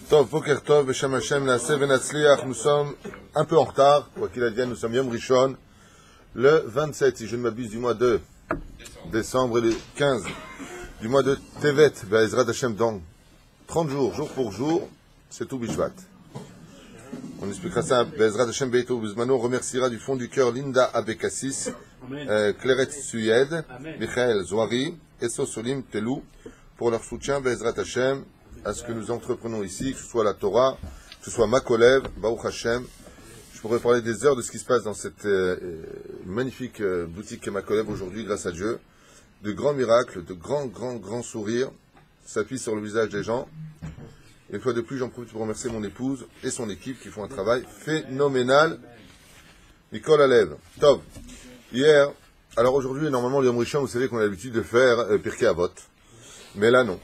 Tov, Boker Tov, Beshem Hashem, Naaseh Venatzliach. Nous sommes un peu en retard, quoi qu'il advienne, nous sommes Yom Rishon, le 27, si je ne m'abuse, du mois de décembre et le 15 du mois de Tevet, Be'ezrat Hashem, dans 30 jours, jour pour jour, c'est tout Bishvat. On expliquera ça, Be'ezrat Hashem Beito Bizmano, on remerciera du fond du cœur Linda Abekassis, Claret Suyed, Michael Zohari, Esso Solim Telou, pour leur soutien, Be'ezrat Hashem, à ce que nous entreprenons ici, que ce soit la Torah, que ce soit Makolev, Baruch Hashem. Je pourrais parler des heures de ce qui se passe dans cette magnifique boutique qu'est Makolev aujourd'hui, grâce à Dieu. De grands miracles, de grands sourires s'appuient sur le visage des gens. Et une fois de plus, j'en profite pour remercier mon épouse et son équipe qui font un travail phénoménal. Nicole Alev. Tov. Hier, alors aujourd'hui, normalement, le Yom Rishon, vous savez qu'on a l'habitude de faire Pirkei Avot. Mais là, non.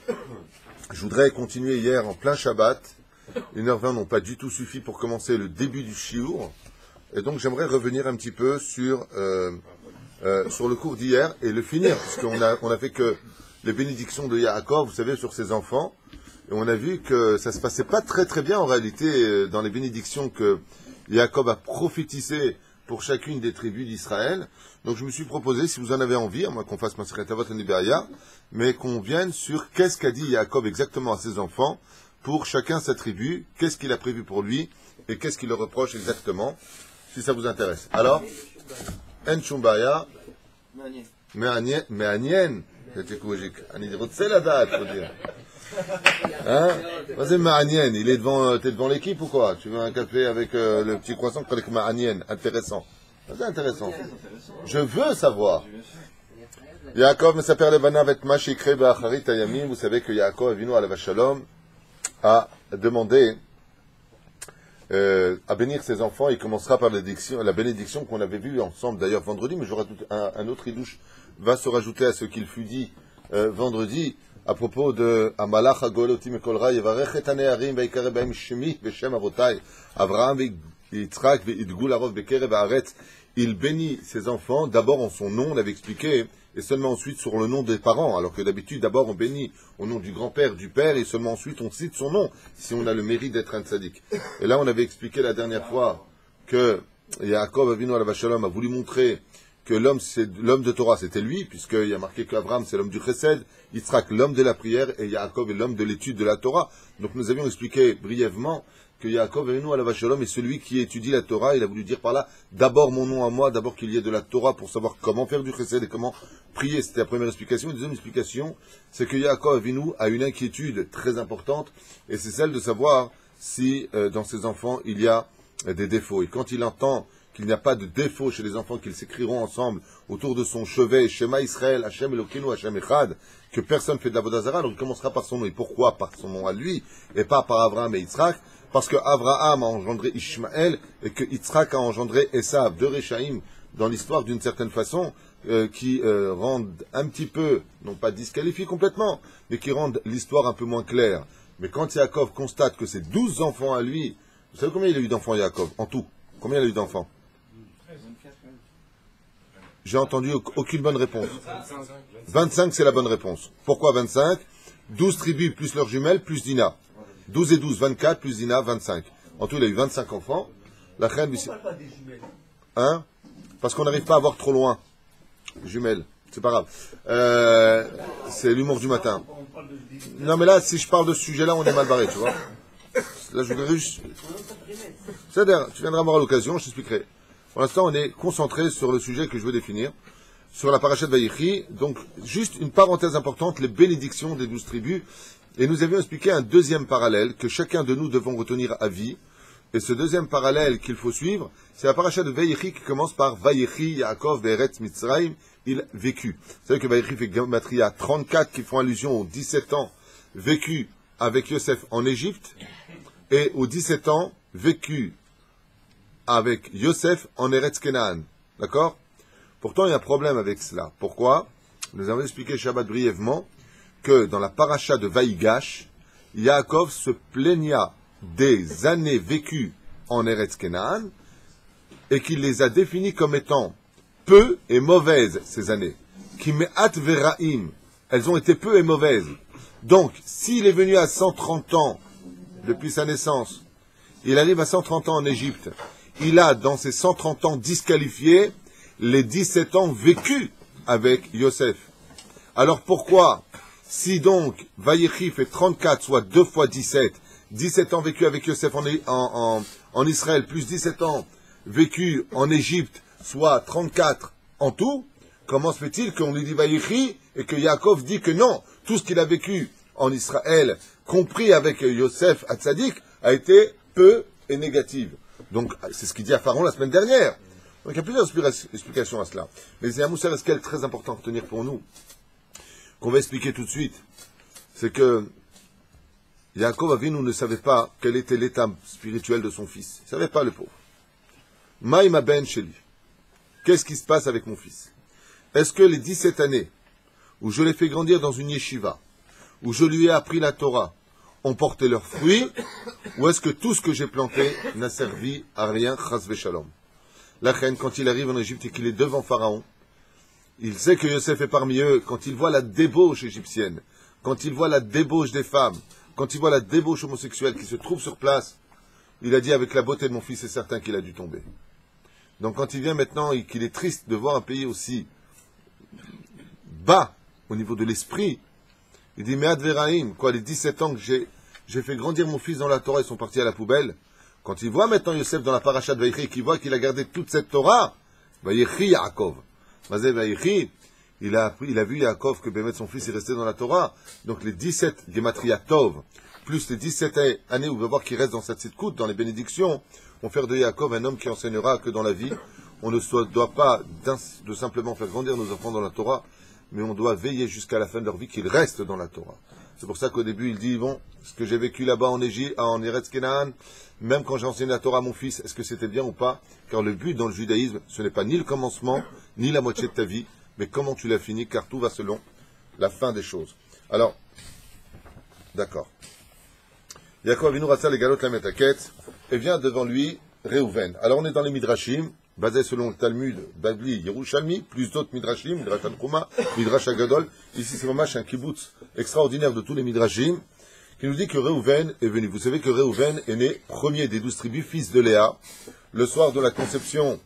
Je voudrais continuer hier en plein Shabbat. 1h20 n'ont pas du tout suffi pour commencer le début du Shiur. Et donc j'aimerais revenir un petit peu sur le cours d'hier et le finir. Parce qu'on a fait que les bénédictions de Yaakov, vous savez, sur ses enfants. Et on a vu que ça se passait pas très bien en réalité dans les bénédictions que Yaakov a prophétisées pour chacune des tribus d'Israël. Donc je me suis proposé, si vous en avez envie, moi qu'on fasse Maseret Avot en Iberia, mais qu'on vienne sur qu'est-ce qu'a dit Yaakov exactement à ses enfants, pour chacun sa tribu, qu'est-ce qu'il a prévu pour lui, et qu'est-ce qu'il leur reproche exactement, si ça vous intéresse. Alors, En Shumbaya, Me'anien, c'était koujik, Ani Rotsel Adat, faut dire. Hein? Vas-y, Ma'anien, t'es devant l'équipe ou quoi? Tu veux un café avec le petit croissant avec Ma'anien, intéressant. C'est intéressant. Je veux savoir. Yaakov Mesaper Levanav et Mashikre Ba'acharit Ayamim. Vous savez que Yaakov Avinu Alav Shalom a demandé à bénir ses enfants. Il commencera par la bénédiction qu'on avait vue ensemble d'ailleurs vendredi, mais j'aurai un autre idouche va se rajouter à ce qu'il fut dit vendredi à propos de Amalach Agolotim Kolra Yevarech et Aneharim Veikare Baim Shemi Beshem Avotai Avraham Yitzhak Veidgul Arov Bekerev Haaretz. Il bénit ses enfants d'abord en son nom, on l'avait expliqué, et seulement ensuite sur le nom des parents, alors que d'habitude d'abord on bénit au nom du grand-père, du père, et seulement ensuite on cite son nom, si on a le mérite d'être un tzaddik. Et là on avait expliqué la dernière fois que Yaakov Avinu Alav Shalom a voulu montrer que l'homme de Torah, c'était lui, puisqu'il y a marqué qu'Abraham c'est l'homme du Chesed, Yitzhak l'homme de la prière, et Yaakov est l'homme de l'étude de la Torah. Donc nous avions expliqué brièvement que Yaakov Avinu Alav Shalom est celui qui étudie la Torah. Il a voulu dire par là, d'abord mon nom à moi, d'abord qu'il y ait de la Torah pour savoir comment faire du Chesed et comment prier. C'était la première explication. La deuxième explication, c'est que Yaakov Avinu a une inquiétude très importante, et c'est celle de savoir si dans ses enfants il y a des défauts. Et quand il entend qu'il n'y a pas de défaut chez les enfants, qu'ils s'écriront ensemble autour de son chevet, Shema Israël, Hashem Elokeinu, Hashem Echad, que personne fait de la Avodah Zarah, donc il commencera par son nom. Et pourquoi par son nom à lui, et pas par Abraham et Yitzhak? Parce que Abraham a engendré Ishmaël, et que Yitzhak a engendré Esav, deux Réchaïm, dans l'histoire d'une certaine façon, qui rendent un petit peu, non pas disqualifiés complètement, mais qui rendent l'histoire un peu moins claire. Mais quand Yaakov constate que c'est 12 enfants à lui, vous savez combien il a eu d'enfants Yaakov, en tout? Combien il a eu d'enfants? J'ai entendu aucune bonne réponse. 25, c'est la bonne réponse. Pourquoi 25? 12 tribus plus leurs jumelles plus Dina. 12 et 12, 24 plus Dina, 25. En tout, il a eu 25 enfants. La reine lui... Hein? Parce qu'on n'arrive pas à voir trop loin. Jumelles, c'est pas grave. C'est l'humour du matin. Non, mais là, si je parle de ce sujet-là, on est mal barré, tu vois. Là, je voudrais juste... C'est-à-dire, tu viendras voir à l'occasion, je t'expliquerai. Pour l'instant, on est concentré sur le sujet que je veux définir, sur la parasha de Vayechi. Donc, juste une parenthèse importante, les bénédictions des 12 tribus. Et nous avions expliqué un deuxième parallèle que chacun de nous devons retenir à vie. Et ce deuxième parallèle qu'il faut suivre, c'est la parasha de Vayechi qui commence par Vayechi Yaakov Be'eretz Mitzrayim, il vécut. Vous savez que Vayechi fait Gematria 34 qui font allusion aux 17 ans vécus avec Yosef en Égypte, et aux 17 ans vécus avec Yosef en Eretz Kenaan. D'accord? Pourtant, il y a un problème avec cela. Pourquoi? Nous avons expliqué Shabbat brièvement que dans la paracha de Vaïgash, Yaakov se plaigna des années vécues en Eretz Kenaan et qu'il les a définies comme étant peu et mauvaises, ces années. Ki me'at veraim, elles ont été peu et mauvaises. Donc, s'il est venu à 130 ans depuis sa naissance. Il arrive à 130 ans en Égypte. Il a, dans ses 130 ans disqualifiés, les 17 ans vécus avec Yosef. Alors pourquoi, si donc Vayechi fait 34, soit 2 fois 17, 17 ans vécus avec Yosef en Israël, plus 17 ans vécus en Égypte, soit 34 en tout, comment se fait-il qu'on lui dit Vayechi et que Yaakov dit que non, tout ce qu'il a vécu en Israël, compris avec Yosef Hatzadik, a été peu et négatif. Donc, c'est ce qu'il dit à Pharaon la semaine dernière. Donc, il y a plusieurs explications à cela. Mais il y a un moussel esquel très important à retenir pour nous, qu'on va expliquer tout de suite. C'est que Yaakov Avinu ne savait pas quel était l'état spirituel de son fils. Il ne savait pas, le pauvre. Maïma ben Sheli. Qu'est-ce qui se passe avec mon fils? Est-ce que les 17 années où je l'ai fait grandir dans une yeshiva, où je lui ai appris la Torah, ont porté leurs fruits, ou est-ce que tout ce que j'ai planté n'a servi à rien, chas v'shalom? La reine, quand il arrive en Égypte et qu'il est devant Pharaon, il sait que Yosef est parmi eux. Quand il voit la débauche égyptienne, quand il voit la débauche des femmes, quand il voit la débauche homosexuelle qui se trouve sur place, il a dit, avec la beauté de mon fils, c'est certain qu'il a dû tomber. Donc quand il vient maintenant et qu'il est triste de voir un pays aussi bas au niveau de l'esprit, il dit, mais Adveraim, quoi, les 17 ans que j'ai fait grandir mon fils dans la Torah, ils sont partis à la poubelle. Quand il voit maintenant Yosef dans la paracha de Vayechi, qu'il voit qu'il a gardé toute cette Torah, Vayechi Yaakov. Mazé Vayechi, il a vu Yaakov que Bémet, son fils, est resté dans la Torah. Donc les 17 Gematria Tov, plus les 17 années où on va voir qu'il reste dans cette sitkout, dans les bénédictions, vont faire de Yaakov un homme qui enseignera que dans la vie, on ne doit pas de simplement faire grandir nos enfants dans la Torah, mais on doit veiller jusqu'à la fin de leur vie qu'ils restent dans la Torah. C'est pour ça qu'au début, il dit, bon, ce que j'ai vécu là-bas en Égypte, en Eretz Kenaan, même quand j'ai enseigné la Torah à mon fils, est-ce que c'était bien ou pas? Car le but dans le judaïsme, ce n'est pas ni le commencement, ni la moitié de ta vie, mais comment tu l'as fini, car tout va selon la fin des choses. Alors, d'accord. Yaakov Avinu Ratza les galot la metaket, et vient devant lui Réhouven. Alors on est dans les Midrashim, basé selon le Talmud, Babli, Yerushalmi, plus d'autres Midrashim, Midrash Tanchuma, Midrash Agadol. Ici, c'est vraiment un kibbutz extraordinaire de tous les Midrashim, qui nous dit que Réhouven est venu. Vous savez que Réhouven est né premier des 12 tribus, fils de Léa, le soir de la conception.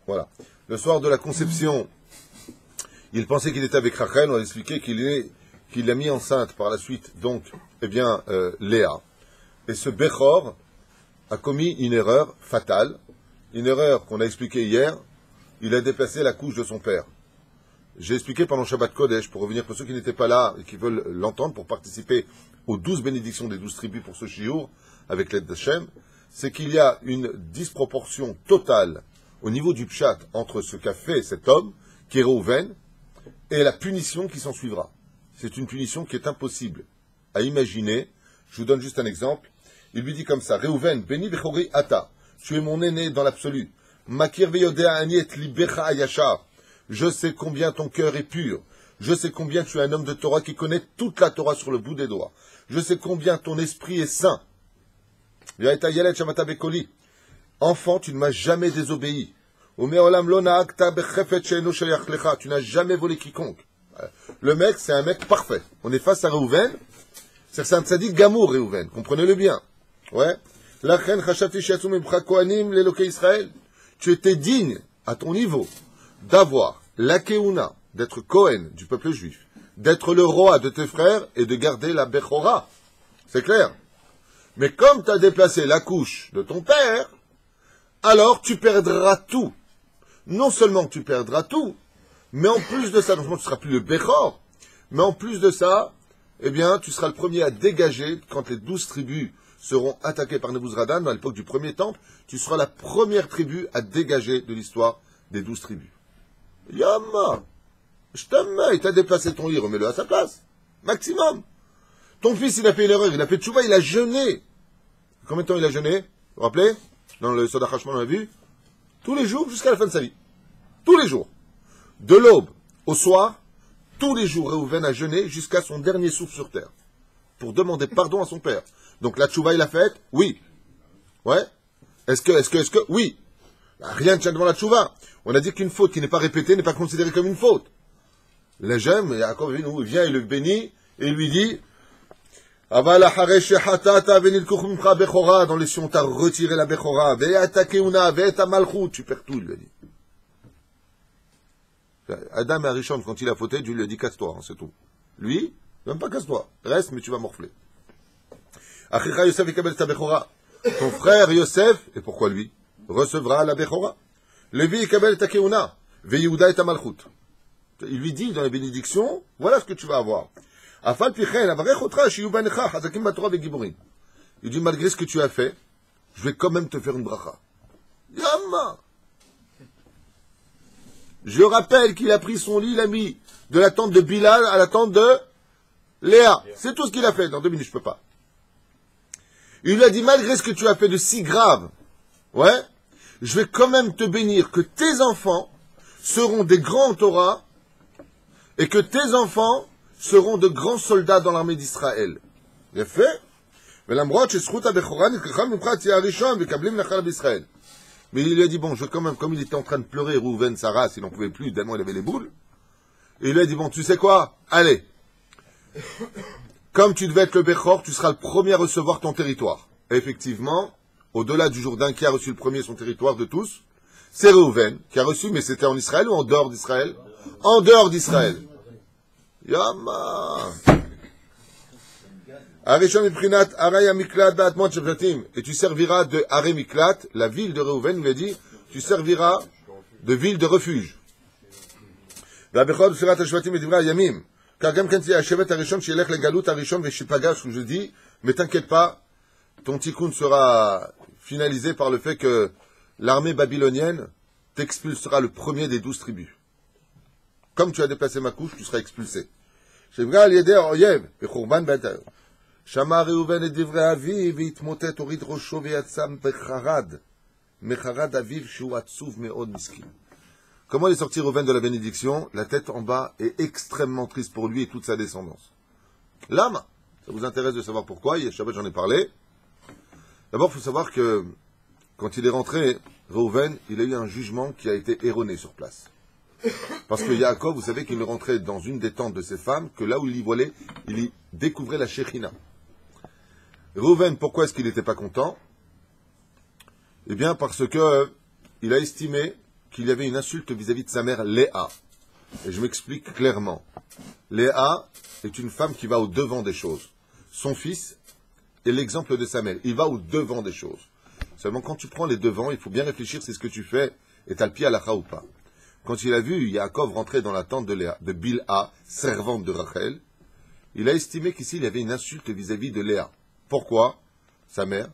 Voilà. Le soir de la conception, il pensait qu'il était avec Rachel. On a expliqué qu'il l'a mis enceinte par la suite, donc, Léa. Et ce Bechor a commis une erreur fatale, une erreur qu'on a expliquée hier. Il a déplacé la couche de son père. J'ai expliqué pendant Shabbat Kodesh, pour revenir pour ceux qui n'étaient pas là et qui veulent l'entendre, pour participer aux 12 bénédictions des 12 tribus pour ce shiur, avec l'aide d'Hachem, c'est qu'il y a une disproportion totale au niveau du pshat entre ce qu'a fait cet homme, qui est Réhouven, et la punition qui s'en suivra. C'est une punition qui est impossible à imaginer. Je vous donne juste un exemple. Il lui dit comme ça, Réhouven, Beni Bechori Ata, tu es mon aîné dans l'absolu. Makir Veyodea Aniet Libecha Ayashar. Je sais combien ton cœur est pur. Je sais combien tu es un homme de Torah qui connaît toute la Torah sur le bout des doigts. Je sais combien ton esprit est saint. Enfant, tu ne m'as jamais désobéi. Tu n'as jamais volé quiconque. Le mec, c'est un mec parfait. On est face à Réhouven. C'est un tzaddik gamour, Réhouven. Comprenez-le bien. Ouais. Tu étais digne, à ton niveau, d'avoir la Keuna, d'être Cohen du peuple juif, d'être le roi de tes frères et de garder la Bechora. C'est clair. Mais comme tu as déplacé la couche de ton père, alors tu perdras tout. Non seulement tu perdras tout, mais en plus de ça, non seulement tu ne seras plus le Bechor, mais en plus de ça, eh bien, tu seras le premier à dégager, quand les 12 tribus seront attaquées par Nebuzaradan, à l'époque du premier temple, tu seras la première tribu à dégager de l'histoire des 12 tribus. Yama, je t'aime, il t'a déplacé ton lit, remets-le à sa place. Maximum. Ton fils, il a fait une erreur, il a fait tchouva, il a jeûné. Combien de temps il a jeûné? Vous vous rappelez? Dans le Soda Hashman, on a vu? Tous les jours jusqu'à la fin de sa vie. Tous les jours. De l'aube au soir, tous les jours, Réhouven a jeûné jusqu'à son dernier souffle sur terre. Pour demander pardon à son père. Donc la tchouva, il l'a faite? Oui. Ouais? Est-ce que, oui. Rien ne tient devant la tchouva. On a dit qu'une faute qui n'est pas répétée n'est pas considérée comme une faute. Les j'aime, Yaakov vient, il le bénit, et il lui dit, Aval achare shehatata venilkuch mimcha bechora, dans les si on t'a retiré la bechora, ve'ata keuna, ve'eta malchut, tu perds tout, il lui a dit. Adam et Arishon, quand il a fauté, Dieu lui a dit casse-toi, hein, c'est tout. Lui, même pas casse-toi, reste, mais tu vas morfler. Achicha Yosef ekabel ta bechora. Ton frère Yosef, et pourquoi lui, recevra la bechora. Lévi ekabel ta keuna, ve'Yehuda et ta malchut. Il lui dit dans la bénédiction, voilà ce que tu vas avoir. Afal pichen, avarechotra, shiyu banecha, hazakim batora ve'giborim. Il dit, malgré ce que tu as fait, je vais quand même te faire une bracha. Yamma! Je rappelle qu'il a pris son lit, il a mis de la tente de Bilal à la tente de Léa. C'est tout ce qu'il a fait. Dans 2 minutes, je peux pas. Il lui a dit, malgré ce que tu as fait de si grave, ouais, je vais quand même te bénir que tes enfants seront des grands Torah et que tes enfants seront de grands soldats dans l'armée d'Israël. Il a fait. Mais il lui a dit, bon, je quand même, comme il était en train de pleurer, Rouven, Sarah, s'il n'en pouvait plus, tellement il avait les boules, et il lui a dit, bon, tu sais quoi? Allez. Comme tu devais être le Bechor, tu seras le premier à recevoir ton territoire. Et effectivement, au-delà du Jourdain, qui a reçu le premier son territoire de tous? C'est Rouven, qui a reçu, mais c'était en Israël ou en dehors d'Israël? En dehors d'Israël. Yama. Et tu serviras de Aré Miklat, la ville de Réhouven, il lui a dit, tu serviras de ville de refuge. Car même quand il y a Shevet Arishon, Shelech le Galut Arishon Veshipaga, ce que je dis, mais t'inquiète pas, ton tikkun sera finalisé par le fait que l'armée babylonienne t'expulsera le premier des 12 tribus. Comme tu as déplacé ma couche, tu seras expulsé. Shama Reuven et Divrei Aviv, Itmotet Orid Rosho ve'yatzam becharad. Mecharad Aviv shu atzuv me'od miskin. Comment il est sorti Reuven de la bénédiction? La tête en bas est extrêmement triste pour lui et toute sa descendance. Lama. Ça vous intéresse de savoir pourquoi? Il y a Shabbat, j'en ai parlé. D'abord, il faut savoir que quand il est rentré, Reuven, il a eu un jugement qui a été erroné sur place. Parce que Yaakov, vous savez qu'il est rentré dans une des tentes de ses femmes, que là où il y volait, il y découvrait la Shekhinah. Reuven, pourquoi est-ce qu'il n'était pas content? Eh bien, parce que il a estimé qu'il y avait une insulte vis-à-vis de sa mère Léa. Et je m'explique clairement. Léa est une femme qui va au devant des choses. Son fils est l'exemple de sa mère. Il va au devant des choses. Seulement, quand tu prends les devants, il faut bien réfléchir si ce que tu fais est à le pied à la ou pas. Quand il a vu Yaakov rentrer dans la tente de Léa, de Bilha, servante de Rachel, il a estimé qu'ici il y avait une insulte vis-à-vis de Léa. Pourquoi? Sa mère.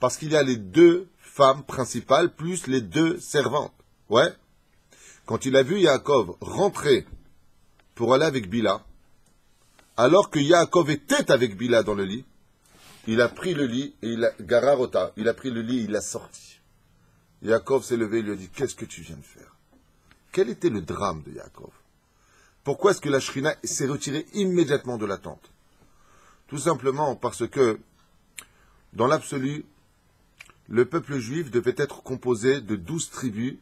Parce qu'il y a les 2 femmes principales plus les 2 servantes. Ouais. Quand il a vu Yaakov rentrer pour aller avec Bilha, alors que Yaakov était avec Bilha dans le lit, il a pris le lit et il a gararota. Il a pris le lit et il l'a sorti. Yaakov s'est levé et lui a dit, qu'est-ce que tu viens de faire? Quel était le drame de Yaakov? Pourquoi est-ce que la Shrina s'est retirée immédiatement de la tente? Tout simplement parce que, dans l'absolu, le peuple juif devait être composé de 12 tribus,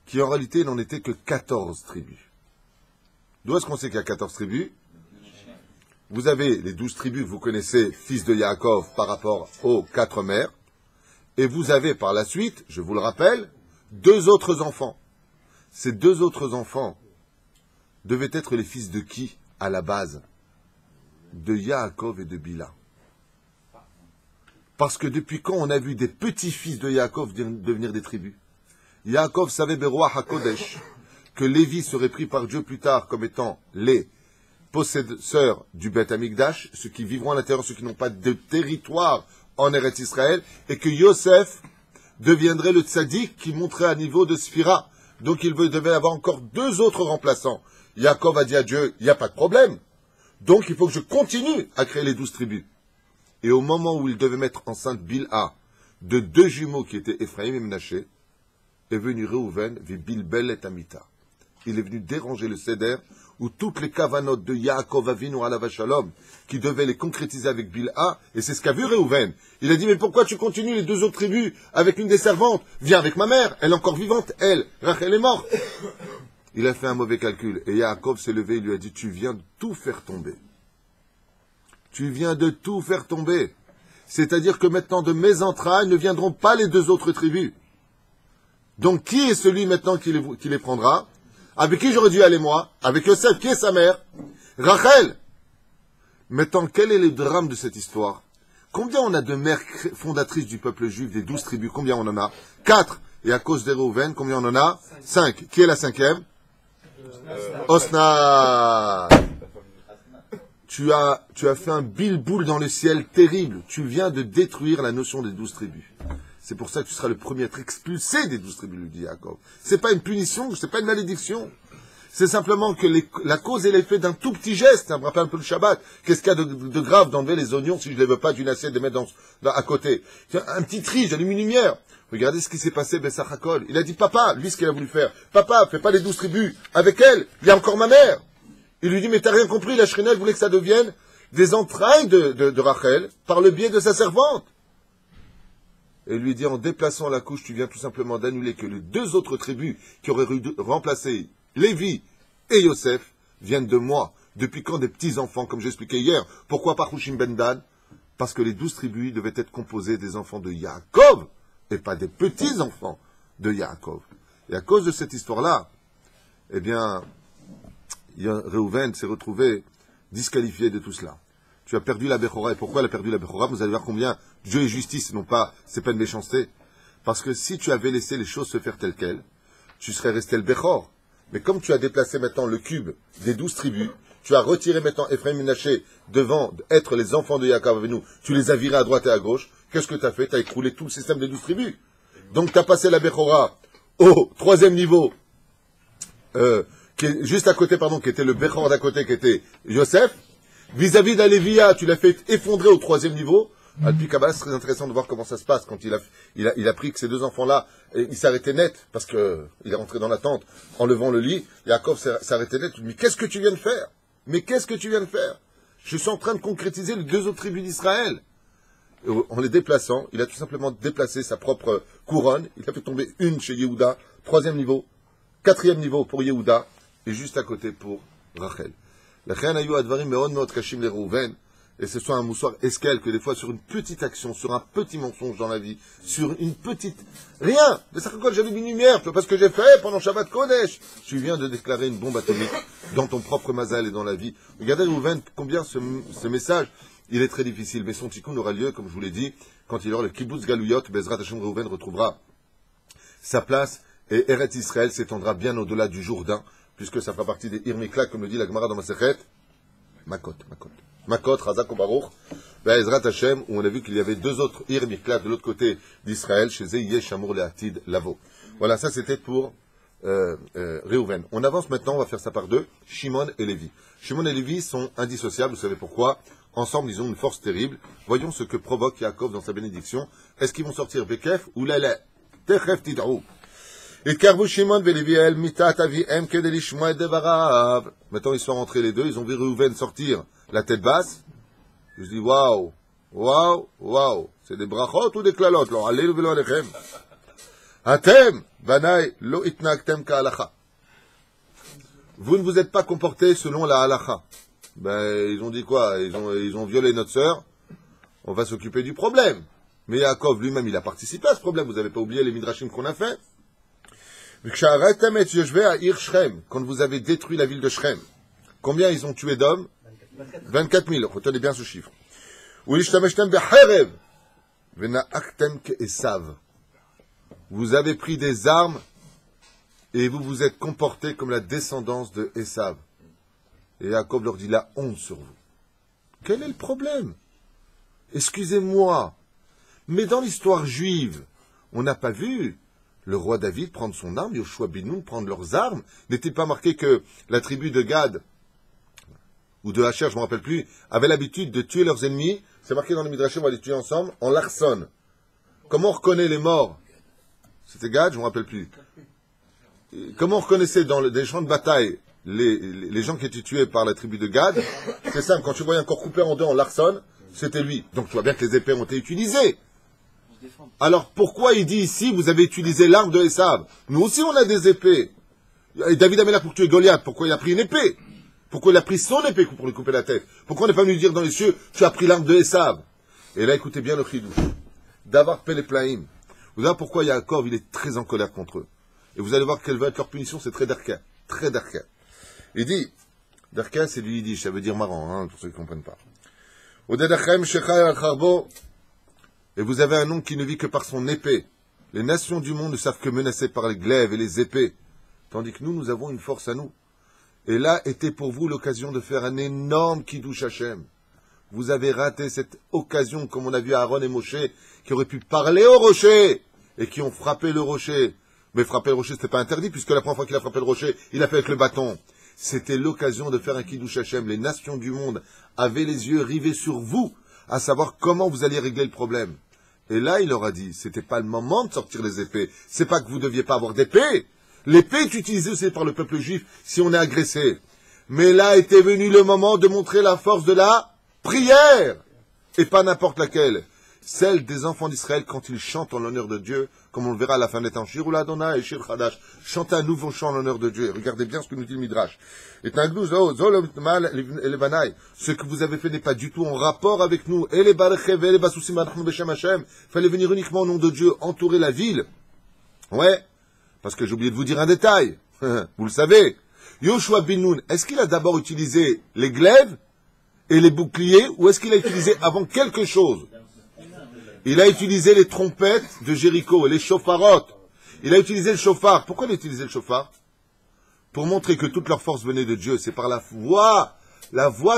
qui en réalité n'en étaient que 14 tribus. D'où est-ce qu'on sait qu'il y a 14 tribus? Vous avez les 12 tribus que vous connaissez, fils de Yaakov, par rapport aux 4 mères, et vous avez par la suite, je vous le rappelle, 2 autres enfants. Ces 2 autres enfants devaient être les fils de qui, à la base? De Yaakov et de Bilha. Parce que depuis quand on a vu des petits-fils de Yaakov devenir des tribus? Yaakov savait Beroa HaKodesh que Lévi serait pris par Dieu plus tard comme étant les possesseurs du Beth Amikdash, ceux qui vivront à l'intérieur, ceux qui n'ont pas de territoire en Eretz Israël, et que Yosef deviendrait le tzaddik qui monterait à niveau de Sphira. Donc il devait avoir encore 2 autres remplaçants. Yaakov a dit à Dieu, il n'y a pas de problème. Donc il faut que je continue à créer les 12 tribus. Et au moment où il devait mettre enceinte Bilha de 2 jumeaux qui étaient Ephraim et Menaché, est venu Reuven, vi Bilbel et Amita. Il est venu déranger le Seder, où toutes les kavanotes de Yaakov Avinu alav shalom, qui devaient les concrétiser avec Bilha, et c'est ce qu'a vu Reuven. Il a dit, mais pourquoi tu continues les 2 autres tribus avec une des servantes? Viens avec ma mère, elle est encore vivante, elle, Rachel est morte. Il a fait un mauvais calcul, et Yaakov s'est levé et lui a dit, tu viens de tout faire tomber. tu viens de tout faire tomber. C'est-à-dire que maintenant, de mes entrailles ne viendront pas les deux autres tribus. Donc, qui est celui maintenant qui les prendra? Avec qui j'aurais dû aller moi? Avec Yosef, qui est sa mère? Rachel. Maintenant, quel est le drame de cette histoire? Combien on a de mères fondatrices du peuple juif, des 12 tribus? Combien on en a? 4. Et à cause des Réhouven, combien on en a? 5. Qui est la 5e? Osna. Tu as fait un bilboul dans le ciel terrible. Tu viens de détruire la notion des 12 tribus. C'est pour ça que tu seras le premier à être expulsé des 12 tribus, lui dit Yaakov. C'est pas une punition, c'est pas une malédiction. C'est simplement que la cause et l'effet d'un tout petit geste. Ça me rappelle un peu le Shabbat. Qu'est-ce qu'il y a de grave d'enlever les oignons si je les veux pas d'une assiette de mettre à côté? Un petit tri, j'allume une lumière. Regardez ce qui s'est passé, Bessachakol. Il a dit, papa, lui ce qu'il a voulu faire. Papa, fais pas les 12 tribus. Avec elle, il y a encore ma mère. Il lui dit, mais t'as rien compris, la Shrinelle voulait que ça devienne des entrailles de Rachel par le biais de sa servante. Et lui dit, en déplaçant la couche, tu viens tout simplement d'annuler que les deux autres tribus qui auraient remplacé Lévi et Yosef viennent de moi. Depuis quand des petits-enfants, comme j'expliquais hier? Pourquoi pas Hushim Ben Dan? Parce que les 12 tribus devaient être composées des enfants de Yaakov, et pas des petits-enfants de Yaakov. Et à cause de cette histoire-là, eh bien, Réhouven s'est retrouvé disqualifié de tout cela. Tu as perdu la Bechora. Et pourquoi elle a perdu la Bechora? Vous allez voir combien Dieu est justice, non pas, c'est pas une méchanceté. Parce que si tu avais laissé les choses se faire telles quelles, tu serais resté le Bechor. Mais comme tu as déplacé maintenant le cube des 12 tribus, tu as retiré maintenant Ephraim et Menaché devant être les enfants de Yaakov avec nous, tu les as virés à droite et à gauche, qu'est-ce que tu as fait? Tu as écroulé tout le système des 12 tribus. Donc tu as passé la Bechora au 3e niveau, qui est juste à côté, qui était le Bechor d'à côté, qui était Yosef. Vis-à-vis d'Alévia, tu l'as fait effondrer au 3e niveau. Alpi Kabbalah, c'est très intéressant de voir comment ça se passe quand il a pris que ces deux enfants-là, ils s'arrêtaient net, parce que il est rentré dans la tente en levant le lit. Yaakov s'arrêtait net. Mais qu'est-ce que tu viens de faire? Mais qu'est-ce que tu viens de faire? Je suis en train de concrétiser les deux autres tribus d'Israël. En les déplaçant, il a tout simplement déplacé sa propre couronne. Il a fait tomber une chez Yehuda, 3e niveau, 4e niveau pour Yehuda, et juste à côté pour Rachel. Et ce soit un moussoir esquel que des fois sur une petite action, sur un petit mensonge dans la vie, sur une petite... Rien. De ça que j'avais une lumière, tu vois pas ce que j'ai fait pendant Shabbat Kodesh. Tu viens de déclarer une bombe atomique dans ton propre mazal et dans la vie. Regardez Réhouven, combien ce message, il est très difficile. Mais son tikkun aura lieu, comme je vous l'ai dit, quand il aura le kibbutz Galouyot, Bezrat Hashem Réhouven retrouvera sa place et Eretz Israël s'étendra bien au-delà du Jourdain, puisque ça fera partie des Irmikla, comme le dit la Gemara dans Masechet. Makot, Razak ou Baruch, Bezrat Hashem, où on a vu qu'il y avait deux autres Irmikla de l'autre côté d'Israël, chez Zeiye, Shamour, Leatid, Lavo. Voilà, ça c'était pour Réhouven. On avance maintenant, on va faire ça par deux, Shimon et Lévi. Shimon et Lévi sont indissociables, vous savez pourquoi? Ensemble, ils ont une force terrible. Voyons ce que provoque Yaakov dans sa bénédiction. Est-ce qu'ils vont sortir Bekef ou Lala? Techef Tidrou. Maintenant, ils sont rentrés les deux, ils ont vu Réhouven sortir la tête basse. Je dis, waouh, c'est des brachot ou des klalotes, là, allez, velo alechem. Atem, banai, lo itnaktem ka halacha. Vous ne vous êtes pas comportés selon la halacha. Ben, ils ont dit quoi? Ils ont violé notre sœur. On va s'occuper du problème. Mais Yaakov lui-même, il a participé à ce problème. Vous n'avez pas oublié les midrashim qu'on a fait? Quand vous avez détruit la ville de Shrem, combien ils ont tué d'hommes? 24 000. Retenez bien ce chiffre. Vous avez pris des armes et vous vous êtes comportés comme la descendance de Esav. Et Jacob leur dit la honte sur vous. Quel est le problème? Excusez-moi, mais dans l'histoire juive, on n'a pas vu le roi David prendre son arme, Yoshua ben Nun prendre leurs armes. N'était pas marqué que la tribu de Gad, ou de Hacher, je ne me rappelle plus, avait l'habitude de tuer leurs ennemis. C'est marqué dans les Midrashim, on va les tuer ensemble, en l'arson. Comment on reconnaît les morts? C'était Gad, je ne me rappelle plus. Comment on reconnaissait dans des champs de bataille les gens qui étaient tués par la tribu de Gad? C'est simple, quand tu voyais un corps coupé en deux en l'arson, c'était lui. Donc tu vois bien que les épées ont été utilisées. Alors pourquoi il dit ici, vous avez utilisé l'arme de Esav? Nous aussi on a des épées. Et David Amelach pour tuer Goliath, pourquoi il a pris une épée? Pourquoi il a pris son épée pour lui couper la tête? Pourquoi on n'est pas venu dire dans les cieux, tu as pris l'arme de Esav? Et là, écoutez bien le chidouche. D'avoir Péléplaïm. Vous allez voir pourquoi Yaakov, il est très en colère contre eux. Et vous allez voir quelle va être leur punition, c'est très d'arca. Très d'arca. Il dit, d'arca, c'est du yiddish, ça veut dire marrant, hein, pour ceux qui ne comprennent pas. Et vous avez un homme qui ne vit que par son épée. Les nations du monde ne savent que menacer par les glaives et les épées. Tandis que nous, nous avons une force à nous. Et là était pour vous l'occasion de faire un énorme Kiddush Hashem. Vous avez raté cette occasion, comme on a vu Aaron et Moshe, qui auraient pu parler au rocher, et qui ont frappé le rocher. Mais frapper le rocher, c'était pas interdit, puisque la première fois qu'il a frappé le rocher, il a fait avec le bâton. C'était l'occasion de faire un Kiddush Hashem. Les nations du monde avaient les yeux rivés sur vous, à savoir comment vous alliez régler le problème. Et là, il leur a dit, c'était pas le moment de sortir les épées. C'est pas que vous deviez pas avoir d'épée. L'épée est utilisée aussi par le peuple juif si on est agressé. Mais là était venu le moment de montrer la force de la prière. Et pas n'importe laquelle. Celle des enfants d'Israël quand ils chantent en l'honneur de Dieu, comme on le verra à la fin des temps. Shir Uladona et Shir Chadash. Chantez un nouveau chant en l'honneur de Dieu. Regardez bien ce que nous dit le Midrash. Ce que vous avez fait n'est pas du tout en rapport avec nous. Il fallait venir uniquement au nom de Dieu, entourer la ville. Ouais. Parce que j'ai oublié de vous dire un détail. Vous le savez. Yoshua bin Nun, est-ce qu'il a d'abord utilisé les glaives et les boucliers, ou est-ce qu'il a utilisé avant quelque chose? Il a utilisé les trompettes de Jéricho, les chauffarotes. Il a utilisé le chauffard. Pourquoi il a utilisé le chauffard? Pour montrer que toute leur force venait de Dieu. C'est par la voix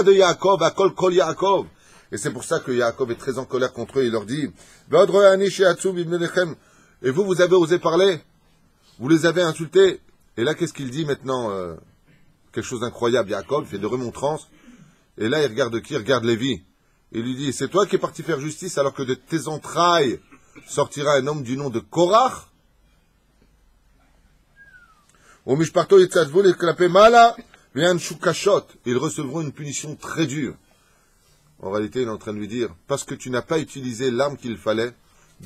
de Yaakov, Akol Kol Yaakov. Et c'est pour ça que Yaakov est très en colère contre eux. Il leur dit, et vous avez osé parler? Vous les avez insultés. Et là, qu'est-ce qu'il dit maintenant? Quelque chose d'incroyable. Yaakov fait de remontrances. Et là, il regarde qui? Il regarde Lévi. Il lui dit, c'est toi qui es parti faire justice alors que de tes entrailles sortira un homme du nom de Korach? Ils recevront une punition très dure. En réalité, il est en train de lui dire, parce que tu n'as pas utilisé l'arme qu'il fallait,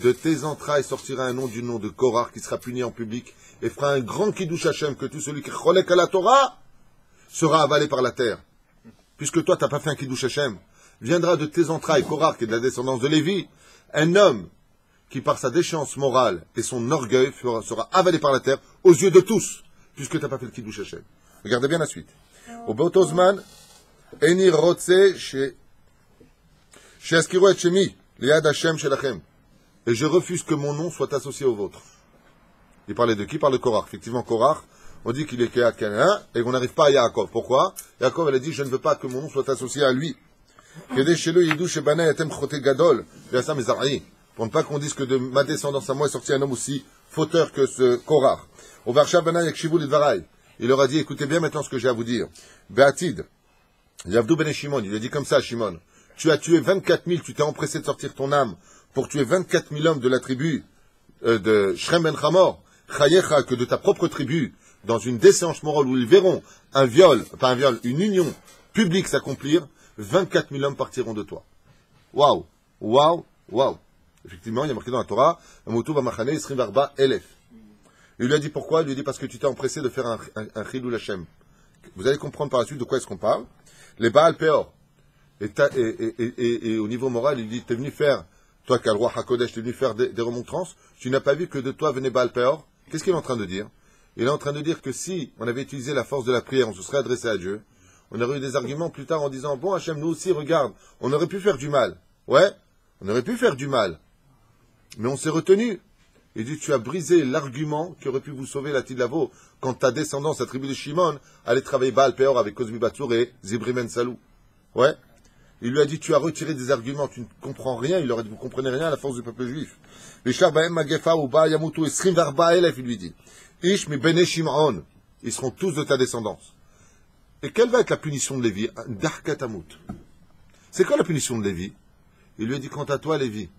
de tes entrailles sortira un nom du nom de Korach qui sera puni en public et fera un grand Kiddush Hashem que tout celui qui cholek à la Torah sera avalé par la terre. Puisque toi, tu n'as pas fait un Kiddush Hashem, viendra de tes entrailles, Korach, qui est de la descendance de Lévi, un homme qui, par sa déchéance morale et son orgueil, sera avalé par la terre aux yeux de tous, puisque tu n'as pas fait le Kiddush Hashem. Regardez bien la suite. Au Botozman, Eni Rotse chez Askiro et Shemi, Liad Hashem Shelachem. Et je refuse que mon nom soit associé au vôtre. Il parlait de qui? Il parle de Korach. Effectivement, Korach, on dit qu'il est Kéakéen et qu'on n'arrive pas à Yaakov. Pourquoi? Yaakov, elle a dit, je ne veux pas que mon nom soit associé à lui. Pour ne pas qu'on dise que de ma descendance à moi est sorti un homme aussi fauteur que ce Korach. Il leur a dit, écoutez bien maintenant ce que j'ai à vous dire. Beatid, Yavdou ben Shimon, il a dit comme ça à Shimon, tu as tué 24 000, tu t'es empressé de sortir ton âme pour tuer 24 000 hommes de la tribu de Shrem ben Hamor, Chayecha, que de ta propre tribu, dans une déchéance morale où ils verront un viol, pas un viol, une union publique s'accomplir, 24 000 hommes partiront de toi. Waouh, waouh, waouh. Effectivement, il y a marqué dans la Torah, Amutu b'machane Isrim varba elef. Il lui a dit pourquoi? Il lui a dit parce que tu t'es empressé de faire un Chilul Hashem. Vous allez comprendre par la suite de quoi est-ce qu'on parle. Les Baal Peor. Et au niveau moral, il dit, t'es venu faire, toi qui as le roi HaKodesh, t'es venu faire des remontrances, tu n'as pas vu que de toi venait Baal Peor. Qu'est-ce qu'il est en train de dire? Il est en train de dire que si on avait utilisé la force de la prière, on se serait adressé à Dieu, on aurait eu des arguments plus tard en disant, bon Hachem, nous aussi, regarde, on aurait pu faire du mal. Ouais, on aurait pu faire du mal. Mais on s'est retenu. Il dit, tu as brisé l'argument qui aurait pu vous sauver la Tidlavo quand ta descendance, la tribu de Shimon, allait travailler Baal Peor avec Kozbi Batsour et Zibri Ben Salou. Ouais. Il lui a dit, tu as retiré des arguments, tu ne comprends rien. Il aurait dit, vous comprenez rien à la force du peuple juif. Il lui dit, Ish mi bene Shimon. Ils seront tous de ta descendance. Et quelle va être la punition de Lévi? Darkatamut. C'est quoi la punition de Lévi? Il lui a dit, quant à toi, Lévi,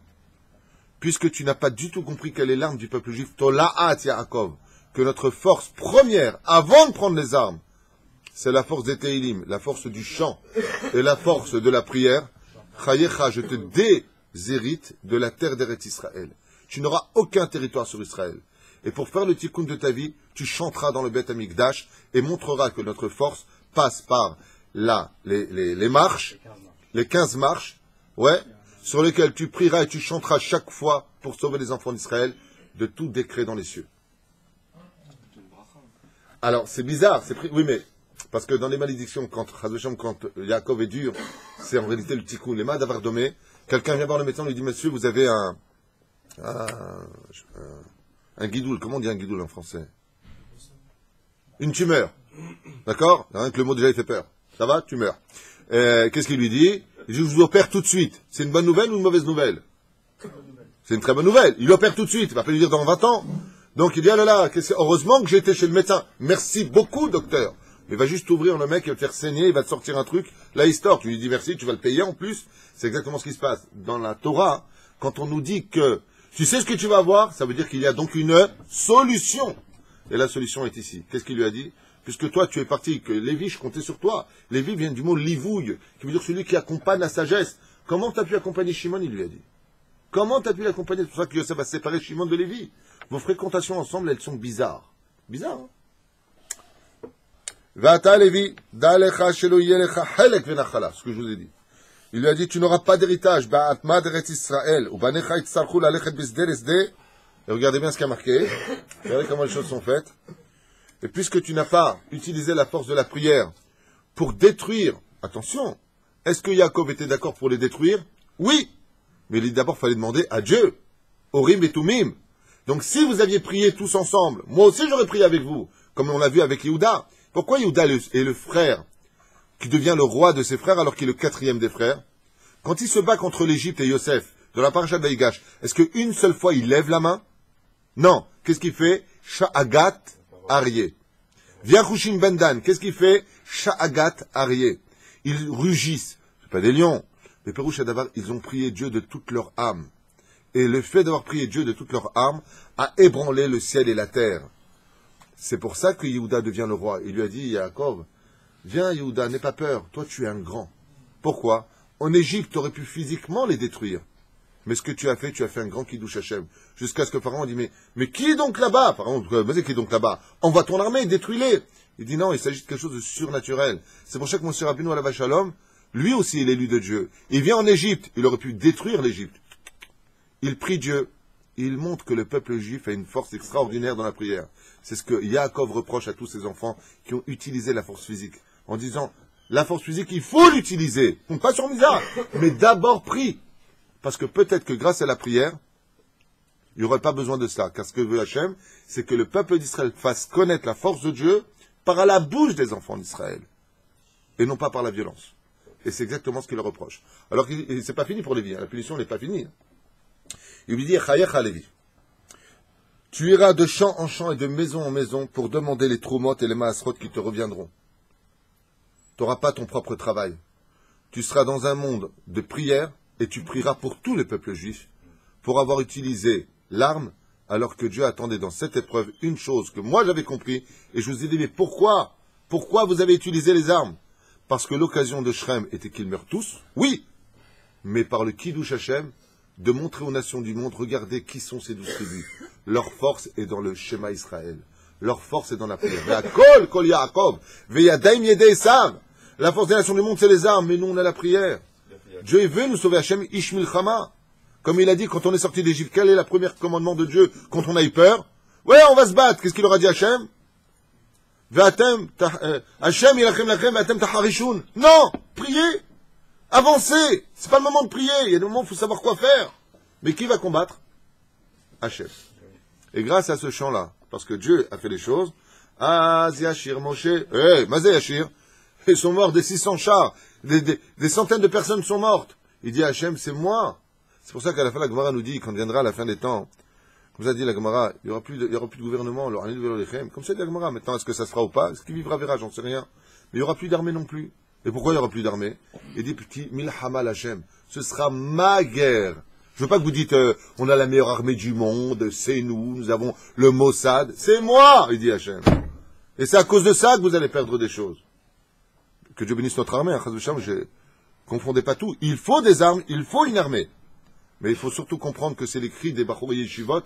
puisque tu n'as pas du tout compris quelle est l'arme du peuple juif, Tola'at Yaakov, que notre force première, avant de prendre les armes, c'est la force des Teilim, la force du chant, et la force de la prière, Chayecha, je te déshérite de la terre d'Eretz Israël. Tu n'auras aucun territoire sur Israël. Et pour faire le tikkun de ta vie, tu chanteras dans le Beth Amikdash et montreras que notre force passe par les marches, les 15 marches, ouais, sur lesquelles tu prieras et tu chanteras chaque fois pour sauver les enfants d'Israël de tout décret dans les cieux. Alors, c'est bizarre, oui, mais, parce que dans les malédictions, quand Yaakov est dur, c'est en réalité le tikkun, les mains d'avoir domé. Quelqu'un vient voir le médecin, lui dit, monsieur, vous avez un guidoul. Comment on dit un guidoul en français? Une tumeur. D'accord? Hein, que le mot déjà il fait peur. Ça va? Tumeur. Qu'est-ce qu'il lui dit? Il dit, je vous opère tout de suite. C'est une bonne nouvelle ou une mauvaise nouvelle? C'est une très bonne nouvelle. Il opère tout de suite. Il va pas lui dire dans 20 ans. Donc il dit, ah là là, heureusement que j'ai été chez le médecin. Merci beaucoup, docteur. Il va juste ouvrir le mec, il va te faire saigner, il va te sortir un truc. Là, il sort. Tu lui dis merci, tu vas le payer en plus. C'est exactement ce qui se passe. Dans la Torah, quand on nous dit que tu sais ce que tu vas avoir, ça veut dire qu'il y a donc une solution. Et la solution est ici. Qu'est-ce qu'il lui a dit? Puisque toi, tu es parti, que Lévi, je comptais sur toi. Lévi vient du mot livouille, qui veut dire celui qui accompagne la sagesse. Comment tu as pu accompagner Shimon, il lui a dit. Comment tu as pu l'accompagner? C'est pour ça que Yosef va séparer Shimon de Lévi. Vos fréquentations ensemble, elles sont bizarres. Bizarres, hein? Vata Lévi, dalecha shelo yelecha helek venachala, ce que je vous ai dit. Il lui a dit, tu n'auras pas d'héritage, ba'atma d'Eretz Israël, ou banecha itzarchu lalechet bisder esde. Et regardez bien ce qu'il y a marqué. Regardez comment les choses sont faites. Et puisque tu n'as pas utilisé la force de la prière pour détruire, attention, est-ce que Yaakov était d'accord pour les détruire? Oui. Mais d'abord, il fallait demander à Dieu. Orim et Tumim. Donc si vous aviez prié tous ensemble, moi aussi j'aurais prié avec vous, comme on l'a vu avec Yehuda. Pourquoi Yehuda est le frère qui devient le roi de ses frères alors qu'il est le quatrième des frères? Quand il se bat contre l'Égypte et Yosef, de la paracha d'Aïgash, est-ce qu'une seule fois il lève la main? Non. Qu'est-ce qu'il fait? Sha'agat Aryeh. Viens Khushin Bendan. Qu'est-ce qu'il fait? Sha'agat Aryeh. Ils rugissent. C'est pas des lions. Les Pérouches Adavar, ils ont prié Dieu de toute leur âme. Et le fait d'avoir prié Dieu de toute leur âme a ébranlé le ciel et la terre. C'est pour ça que Yehuda devient le roi. Il lui a dit, Yaakov, viens Yehuda, n'aie pas peur. Toi, tu es un grand. Pourquoi? En Égypte, tu aurais pu physiquement les détruire. Mais ce que tu as fait un grand Kiddush Hashem. Jusqu'à ce que Pharaon dit, mais qui est donc là-bas? Pharaon, vas-y, qui est donc là-bas? Envoie ton armée, détruis-les. Il dit non, il s'agit de quelque chose de surnaturel. C'est pour ça que Moshe Rabbeinu Alav Shalom, lui aussi, il est élu de Dieu. Il vient en Égypte, il aurait pu détruire l'Égypte. Il prie Dieu. Il montre que le peuple juif a une force extraordinaire dans la prière. C'est ce que Yaakov reproche à tous ses enfants qui ont utilisé la force physique. En disant, la force physique, il faut l'utiliser. Pas sur misère, mais d'abord prie. Parce que peut-être que grâce à la prière, il n'y aurait pas besoin de ça. Car ce que veut Hachem, c'est que le peuple d'Israël fasse connaître la force de Dieu par la bouche des enfants d'Israël. Et non pas par la violence. Et c'est exactement ce qu'il leur reproche. Alors que c'est pas fini pour Lévi. La punition n'est pas finie. Il lui dit, Chayecha Lévi. Tu iras de champ en champ et de maison en maison pour demander les troumotes et les maasrot qui te reviendront. Tu n'auras pas ton propre travail. Tu seras dans un monde de prière et tu prieras pour tout le peuple juif pour avoir utilisé l'arme alors que Dieu attendait dans cette épreuve une chose que moi j'avais compris et je vous ai dit mais pourquoi vous avez utilisé les armes? Parce que l'occasion de Shrem était qu'ils meurent tous, oui, mais par le Kiddush Hashem de montrer aux nations du monde, regardez qui sont ces 12 tribus. Leur force est dans le Shema Israël. Leur force est dans la prière. La force des nations du monde, c'est les armes, mais nous, on a la prière. Dieu veut nous sauver, Hachem Ish Milchama. Comme il a dit, quand on est sorti d'Égypte, quel est le premier commandement de Dieu quand on a eu peur? Ouais, on va se battre. Qu'est-ce qu'il aura dit Hachem? Hachem ilachem lachem v'atem taharishun. Non, priez. Avancez. C'est pas le moment de prier. Il y a des moments où il faut savoir quoi faire. Mais qui va combattre? Hachem. Et grâce à ce chant-là, parce que Dieu a fait les choses, Az Yashir Moshe, Mazé Yashir, ils sont morts des 600 chars, des centaines de personnes sont mortes. Il dit à Hachem, c'est moi. C'est pour ça qu'à la fin, la Gemara nous dit, quand viendra la fin des temps, comme ça dit la Gemara, il n'y aura plus de gouvernement, comme ça dit la Gemara, maintenant, est-ce que ça se fera ou pas? Est-ce qu'il vivra verra, j'en sais rien. Mais il n'y aura plus d'armée non plus. Et pourquoi il n'y aura plus d'armée? Il dit, petit Milhama Hachem, ce sera ma guerre. Je veux pas que vous dites, on a la meilleure armée du monde, c'est nous avons le Mossad. C'est moi, il dit Hachem. Et c'est à cause de ça que vous allez perdre des choses. Que Dieu bénisse notre armée, ne confondez pas tout. Il faut des armes, il faut une armée. Mais il faut surtout comprendre que c'est les cris des Bachour et Yeshivot,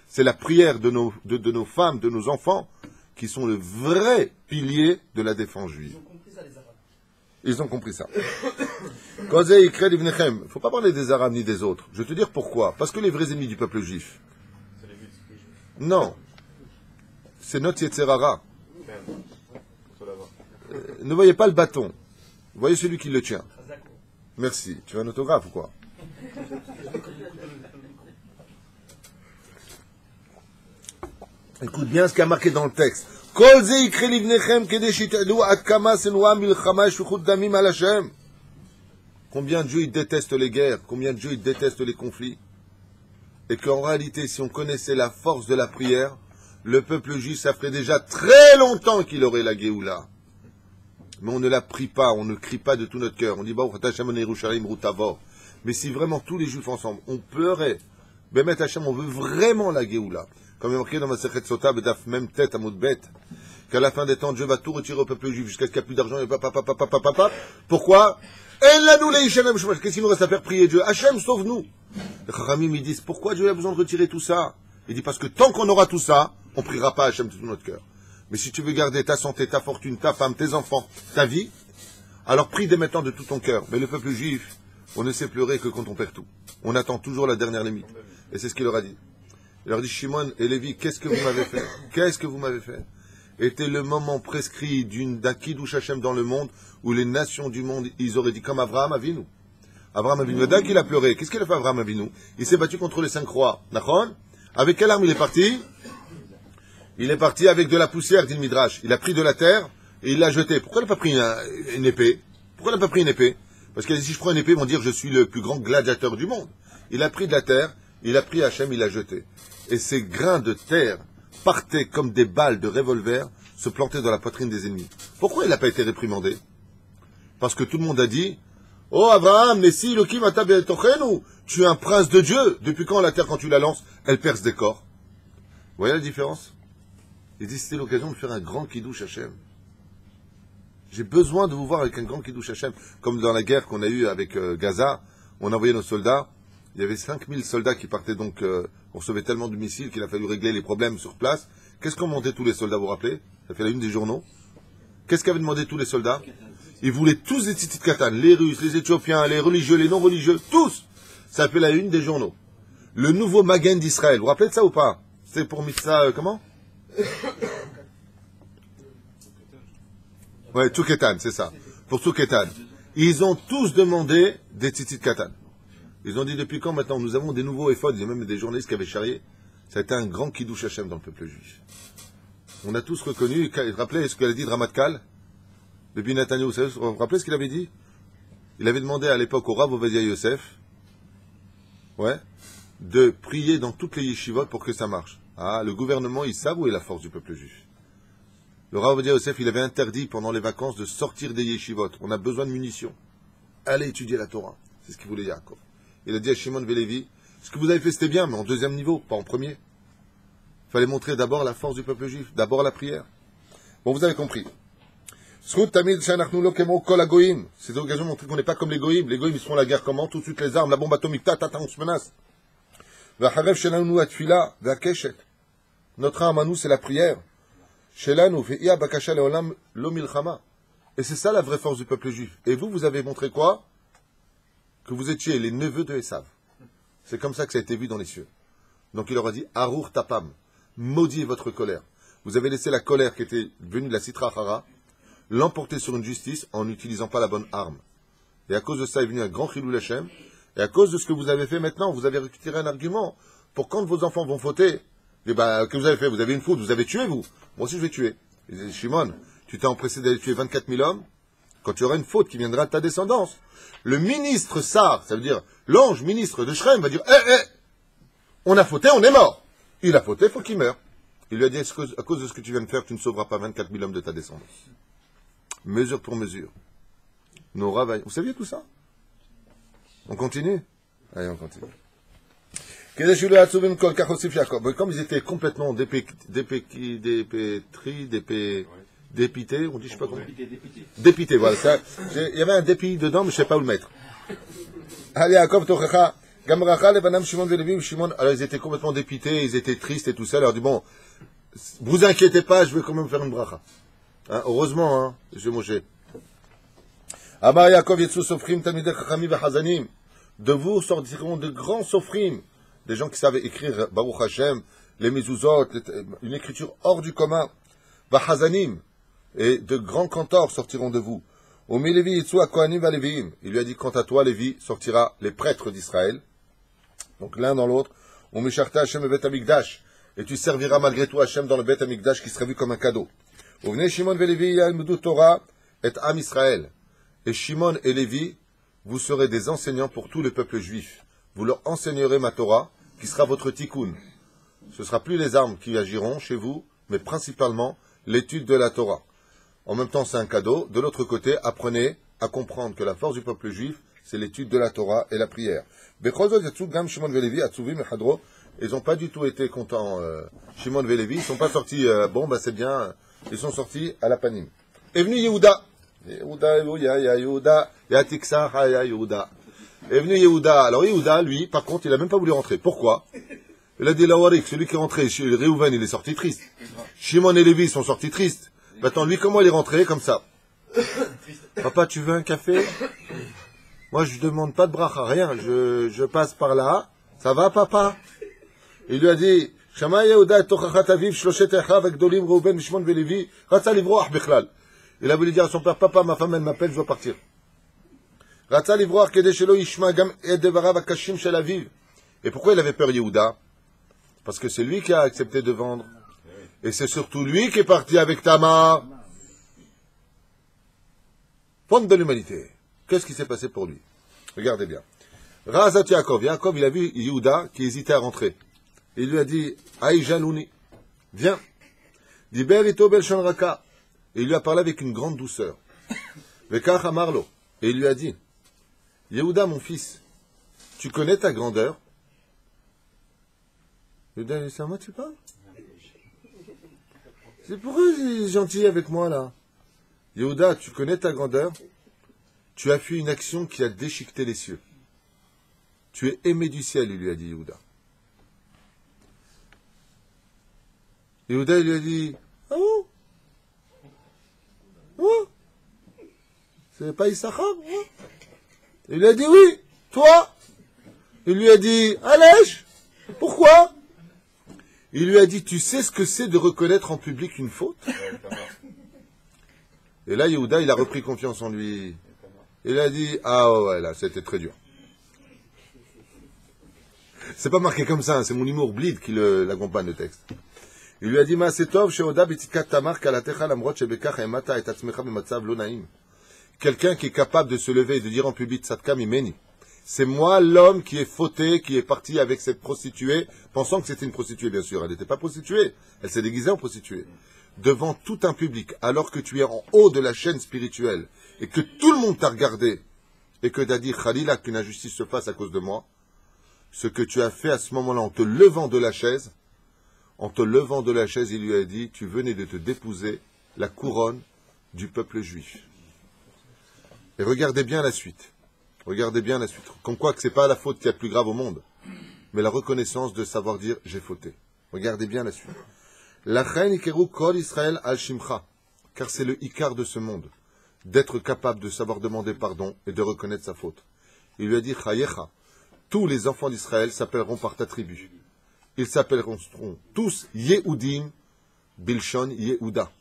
c'est la prière de nos femmes, de nos enfants, qui sont le vrai pilier de la défense juive. Ils ont compris ça. Il ne faut pas parler des Arabes ni des autres. Je vais te dire pourquoi. Parce que les vrais ennemis du peuple juif. Non. C'est notre Yetzerara. Ne voyez pas le bâton. Voyez celui qui le tient. Merci. Tu veux un autographe ou quoi? Écoute bien ce qu'il y a marqué dans le texte. Combien Dieu il déteste les guerres, combien Dieu il déteste les conflits. Et qu'en réalité, si on connaissait la force de la prière, le peuple juif, ça ferait déjà très longtemps qu'il aurait la Géoula. Mais on ne la prie pas, on ne crie pas de tout notre cœur. On dit, mais si vraiment tous les juifs ensemble, on pleurait, Bémet Hachem, on veut vraiment la Géoula. Comme il est marqué dans ma Sechet Sota, Bedaf, même tête à mot de bête, qu'à la fin des temps, Dieu va tout retirer au peuple juif jusqu'à ce qu'il n'y a plus d'argent et Pourquoi? Qu'est-ce qu'il nous reste à faire prier Dieu? Hachem, sauve-nous. Les Chachamim, ils disent, pourquoi Dieu a besoin de retirer tout ça? Il dit, parce que tant qu'on aura tout ça, on ne priera pas Hachem de tout notre cœur. Mais si tu veux garder ta santé, ta fortune, ta femme, tes enfants, ta vie, alors prie dès maintenant de tout ton cœur. Mais le peuple juif, on ne sait pleurer que quand on perd tout. On attend toujours la dernière limite. Et c'est ce qu'il leur a dit. Il leur a dit, Shimon et Lévi, qu'est-ce que vous m'avez fait? Qu'est-ce que vous m'avez fait? Était le moment prescrit d'un Kiddush Hashem dans le monde, où les nations du monde, ils auraient dit comme Abraham Avinu. Abraham Avinu, dès qu'il a pleuré, qu'est-ce qu'il a fait Abraham Avinu? Il s'est battu contre les 5 rois. D'accord? Avec quelle arme il est parti? Il est parti avec de la poussière, dit le Midrash. Il a pris de la terre et il l'a jetée. Pourquoi il n'a pas pris une épée? Pourquoi il n'a pas pris une épée? Parce que si je prends une épée, ils vont dire je suis le plus grand gladiateur du monde. Il a pris de la terre, il a pris Hachem, il l'a jeté. Et ces grains de terre partaient comme des balles de revolver, se plantaient dans la poitrine des ennemis. Pourquoi il n'a pas été réprimandé? Parce que tout le monde a dit oh Abraham, mais si Elohim atab tochenu, tu es un prince de Dieu. Depuis quand la terre, quand tu la lances, elle perce des corps? Vous voyez la différence? Il dit c'était l'occasion de faire un grand Kiddush Hashem. J'ai besoin de vous voir avec un grand Kiddush Hashem. Comme dans la guerre qu'on a eue avec Gaza, on envoyait nos soldats. Il y avait 5000 soldats qui partaient donc, on recevait tellement de missiles qu'il a fallu régler les problèmes sur place. Qu'est-ce qu'ont demandé tous les soldats, vous vous rappelez? Ça fait la une des journaux. Qu'est-ce qu'avaient demandé tous les soldats? Ils voulaient tous des tzitzit katan, les Russes, les Éthiopiens, les religieux, les non-religieux, tous. Ça fait la une des journaux. Le nouveau Magen d'Israël, vous vous rappelez de ça ou pas? C'est pour Mitzah, comment? Ouais, Tzuketan, c'est ça. Pour Tzuketan. Ils ont tous demandé des tzitzit katan. Ils ont dit depuis quand maintenant nous avons des nouveaux éphodes, il y a même des journalistes qui avaient charrié. Ça a été un grand Kiddush Hashem dans le peuple juif. On a tous reconnu, vous vous rappelez ce qu'elle a dit de Ramatkal? Depuis Netanyahu, vous vous rappelez ce qu'il avait dit? Il avait demandé à l'époque au Rav Ovadia Yosef, ouais, de prier dans toutes les yeshivot pour que ça marche. Ah, le gouvernement, ils savent où est la force du peuple juif. Le Rav Ovadia Yosef, il avait interdit pendant les vacances de sortir des yeshivot. On a besoin de munitions. Allez étudier la Torah. C'est ce qu'il voulait Yaakov. Il a dit à Shimon Vélévi, ce que vous avez fait c'était bien, mais en deuxième niveau, pas en premier. Il fallait montrer d'abord la force du peuple juif, d'abord la prière. Bon, vous avez compris. C'est l'occasion de montrer qu'on n'est pas comme les goïms. Les goïms, ils se font la guerre comment? Tout de suite les armes, la bombe atomique, on se menace. Notre arme à nous, c'est la prière. Et c'est ça la vraie force du peuple juif. Et vous, vous avez montré quoi? Que vous étiez les neveux de Esav. C'est comme ça que ça a été vu dans les cieux. Donc il leur a dit, Arur tapam, maudit votre colère. Vous avez laissé la colère qui était venue de la Sitra Hara, l'emporter sur une justice en n'utilisant pas la bonne arme. Et à cause de ça est venu un grand Chilul Hashem. Et à cause de ce que vous avez fait maintenant, vous avez retiré un argument pour quand vos enfants vont fauter. Et que vous avez fait? Vous avez une faute, vous avez tué, vous. Moi aussi je vais tuer. Il dit, Shimon, tu t'es empressé d'aller tuer 24 000 hommes. Quand tu auras une faute qui viendra de ta descendance, le ministre Sar, ça veut dire l'ange ministre de Shrem, va dire on a fauté, on est mort. Il a fauté, il faut qu'il meure. Il lui a dit à cause de ce que tu viens de faire, tu ne sauveras pas 24 000 hommes de ta descendance. Mesure pour mesure. Nora va... Vous saviez tout ça? On continue? Allez, on continue. Comme ils étaient complètement dépités, on dit, je sais pas comment. Dépités, voilà. Il y avait un dépit dedans, mais je ne sais pas où le mettre. Allez, Yaakov Tochecha. Alors ils étaient complètement dépités, ils étaient tristes et tout ça. Alors dit bon, vous inquiétez pas, je vais quand même faire une bracha. Hein, heureusement, hein, je vais manger. Amar Yaakov Yetsu Sofrim Talmidei Chachamim V'Chazanim. De vous sortiront de grands sofrim, des gens qui savent écrire Baruch Hashem, les mezuzot, une écriture hors du commun. V'Chazanim. Et de grands cantors sortiront de vous. Omi Levi Yetsu HaKohanim V'Aleviim. Il lui a dit, quant à toi, Lévi, sortira les prêtres d'Israël. Donc l'un dans l'autre. Omi Sharta Hashem Bet Amikdash. Et tu serviras malgré tout Hashem dans le Bet Amikdash qui serait vu comme un cadeau. Ovnei Shimon V'Levi Yalmudu Torah et Am Israël. Et Shimon et Lévi, vous serez des enseignants pour tout le peuple juif. Vous leur enseignerez ma Torah, qui sera votre tikkun. Ce ne sera plus les armes qui agiront chez vous, mais principalement l'étude de la Torah. En même temps, c'est un cadeau. De l'autre côté, apprenez à comprendre que la force du peuple juif, c'est l'étude de la Torah et la prière. Ils n'ont pas du tout été contents, Shimon et Lévi. Ils ne sont pas sortis, c'est bien. Ils sont sortis à la panine. Est venu Yehuda. Yehuda. Est venu Yehuda. Alors Yehuda, lui, par contre, il n'a même pas voulu rentrer. Pourquoi? Il a dit Lawarik, celui qui est rentré chez Réhouven, il est sorti triste. Shimon et Lévi sont sortis tristes. Maintenant, lui, comment il est rentré? Comme ça. Papa, tu veux un café? Moi, je demande pas de bracha, rien. Je passe par là. Ça va, papa? Il lui a dit, Shama Yehuda tochachat aviv shloshet echav agdolim Réhouven, Shimon et Lévi, ratza livroach bichlal. Il a voulu dire à son père, papa, ma femme, elle m'appelle, je dois partir. Ratza livroach kedei shelo yishma gam et devarav akashim shel aviv. Et pourquoi il avait peur Yehuda? Parce que c'est lui qui a accepté de vendre. Et c'est surtout lui qui est parti avec Tamar. Fonte de l'humanité. Qu'est-ce qui s'est passé pour lui? Regardez bien. Razat Yaakov. Yaakov, il a vu Yehuda qui hésitait à rentrer. Il lui a dit, Aïjalouni, viens. Diber ito belshon raka. Et il lui a parlé avec une grande douceur. Vekach amarlo. Et il lui a dit, Yehuda, mon fils, tu connais ta grandeur? Yehuda, c'est à moi que tu parles? C'est pourquoi tu es gentil avec moi, là? Yehuda, tu connais ta grandeur? Tu as fait une action qui a déchiqueté les cieux. Tu es aimé du ciel, il lui a dit Yehuda. Yehuda, il lui a dit, ah bon? Oh? C'est pas Issachar, hein? Il lui a dit, oui, toi? Il lui a dit, allège? Pourquoi? Il lui a dit, tu sais ce que c'est de reconnaître en public une faute? Et là, Yehuda, il a repris confiance en lui. Il a dit, ah ouais, là, c'était très dur. C'est pas marqué comme ça, hein, c'est mon humour bleed qui l'accompagne le texte. Il lui a dit, Ma'asetov, sheoda bitikat tamar kalatecha lamrot shebekach emata et atzmecha b'matzav lo naim. Quelqu'un qui est capable de se lever et de dire en public, Tzadka mimeni. C'est moi l'homme qui est fauté, qui est parti avec cette prostituée, pensant que c'était une prostituée, bien sûr. Elle n'était pas prostituée, elle s'est déguisée en prostituée. Devant tout un public, alors que tu es en haut de la chaîne spirituelle, et que tout le monde t'a regardé, et que tu as dit, Khalila, qu'une injustice se fasse à cause de moi, ce que tu as fait à ce moment-là, en te levant de la chaise, il lui a dit, tu venais de te dépouser la couronne du peuple juif. Et regardez bien la suite. Regardez bien la suite. Comme quoi que c'est pas la faute qui est la plus grave au monde, mais la reconnaissance de savoir dire j'ai fauté. Regardez bien la suite. Lachen ikeru kol Israël al shimcha, car c'est le ikar de ce monde, d'être capable de savoir demander pardon et de reconnaître sa faute. Il lui a dit chayecha, tous les enfants d'Israël s'appelleront par ta tribu. Ils s'appelleront tous Yehudim Bilshon Yehuda,